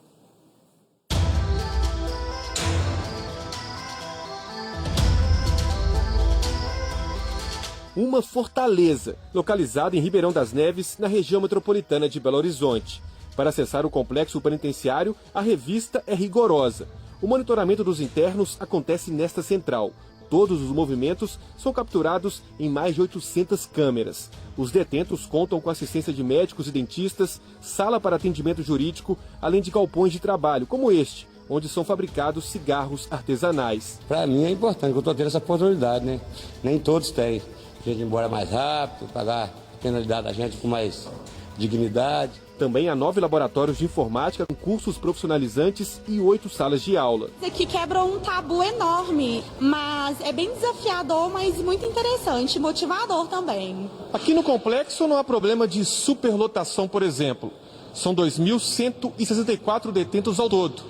Uma fortaleza, localizada em Ribeirão das Neves, na região metropolitana de Belo Horizonte. Para acessar o complexo penitenciário, a revista é rigorosa. O monitoramento dos internos acontece nesta central. Todos os movimentos são capturados em mais de 800 câmeras. Os detentos contam com assistência de médicos e dentistas, sala para atendimento jurídico, além de galpões de trabalho, como este, onde são fabricados cigarros artesanais. Para mim é importante, que eu estou tendo essa oportunidade, né? Nem todos têm. A gente ir embora mais rápido, pagar a penalidade da gente com mais dignidade. Também há 9 laboratórios de informática com cursos profissionalizantes e 8 salas de aula. Isso aqui quebra um tabu enorme, mas é bem desafiador, mas muito interessante, motivador também. Aqui no complexo não há problema de superlotação, por exemplo. São 2.164 detentos ao todo,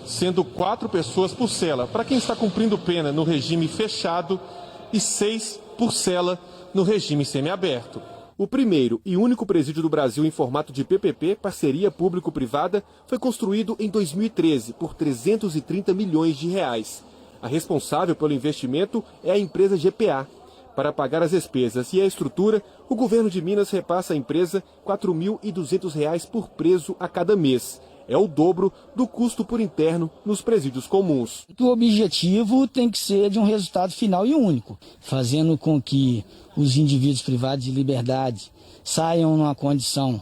sendo 4 pessoas por cela, para quem está cumprindo pena no regime fechado e 6 por cela no regime semiaberto. O primeiro e único presídio do Brasil em formato de PPP, parceria público-privada, foi construído em 2013 por 330 milhões de reais. A responsável pelo investimento é a empresa GPA. Para pagar as despesas e a estrutura, o governo de Minas repassa à empresa R$ 4.200 por preso a cada mês. É o dobro do custo por interno nos presídios comuns. O objetivo tem que ser de um resultado final e único, fazendo com que os indivíduos privados de liberdade saiam numa condição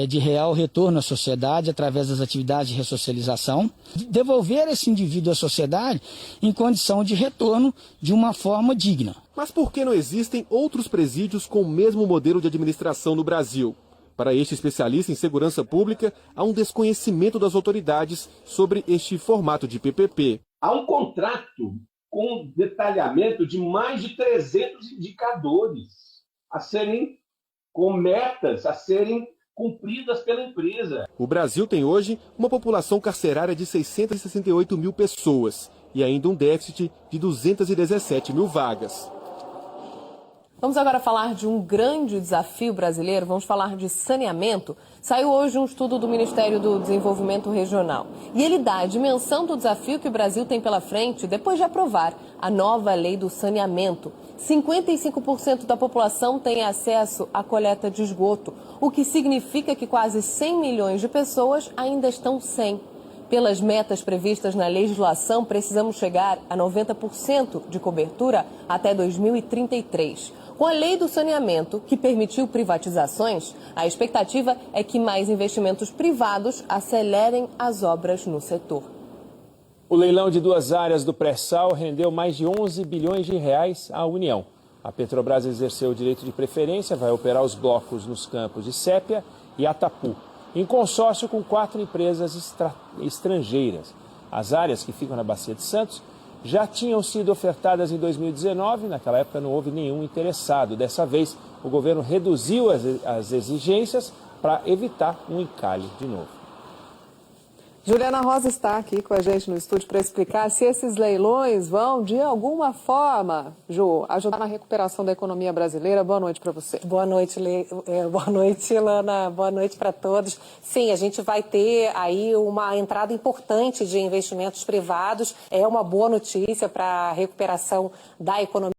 de real retorno à sociedade através das atividades de ressocialização, devolver esse indivíduo à sociedade em condição de retorno de uma forma digna. Mas por que não existem outros presídios com o mesmo modelo de administração no Brasil? Para este especialista em segurança pública, há um desconhecimento das autoridades sobre este formato de PPP. Há um contrato com detalhamento de mais de 300 indicadores com metas a serem cumpridas pela empresa. O Brasil tem hoje uma população carcerária de 668 mil pessoas e ainda um déficit de 217 mil vagas. Vamos agora falar de um grande desafio brasileiro, vamos falar de saneamento. Saiu hoje um estudo do Ministério do Desenvolvimento Regional e ele dá a dimensão do desafio que o Brasil tem pela frente depois de aprovar a nova lei do saneamento. 55% da população tem acesso à coleta de esgoto, o que significa que quase 100 milhões de pessoas ainda estão sem. Pelas metas previstas na legislação, precisamos chegar a 90% de cobertura até 2033. Com a lei do saneamento, que permitiu privatizações, a expectativa é que mais investimentos privados acelerem as obras no setor. O leilão de 2 áreas do pré-sal rendeu mais de 11 bilhões de reais à União. A Petrobras exerceu o direito de preferência, vai operar os blocos nos campos de Sépia e Atapu, em consórcio com 4 empresas estrangeiras. As áreas que ficam na Bacia de Santos já tinham sido ofertadas em 2019, naquela época não houve nenhum interessado. Dessa vez, o governo reduziu as exigências para evitar um encalhe de novo. Juliana Rosa está aqui com a gente no estúdio para explicar se esses leilões vão, de alguma forma, Ju, ajudar na recuperação da economia brasileira. Boa noite para você. Boa noite, Lana. Boa noite para todos. Sim, a gente vai ter aí uma entrada importante de investimentos privados. É uma boa notícia para a recuperação da economia.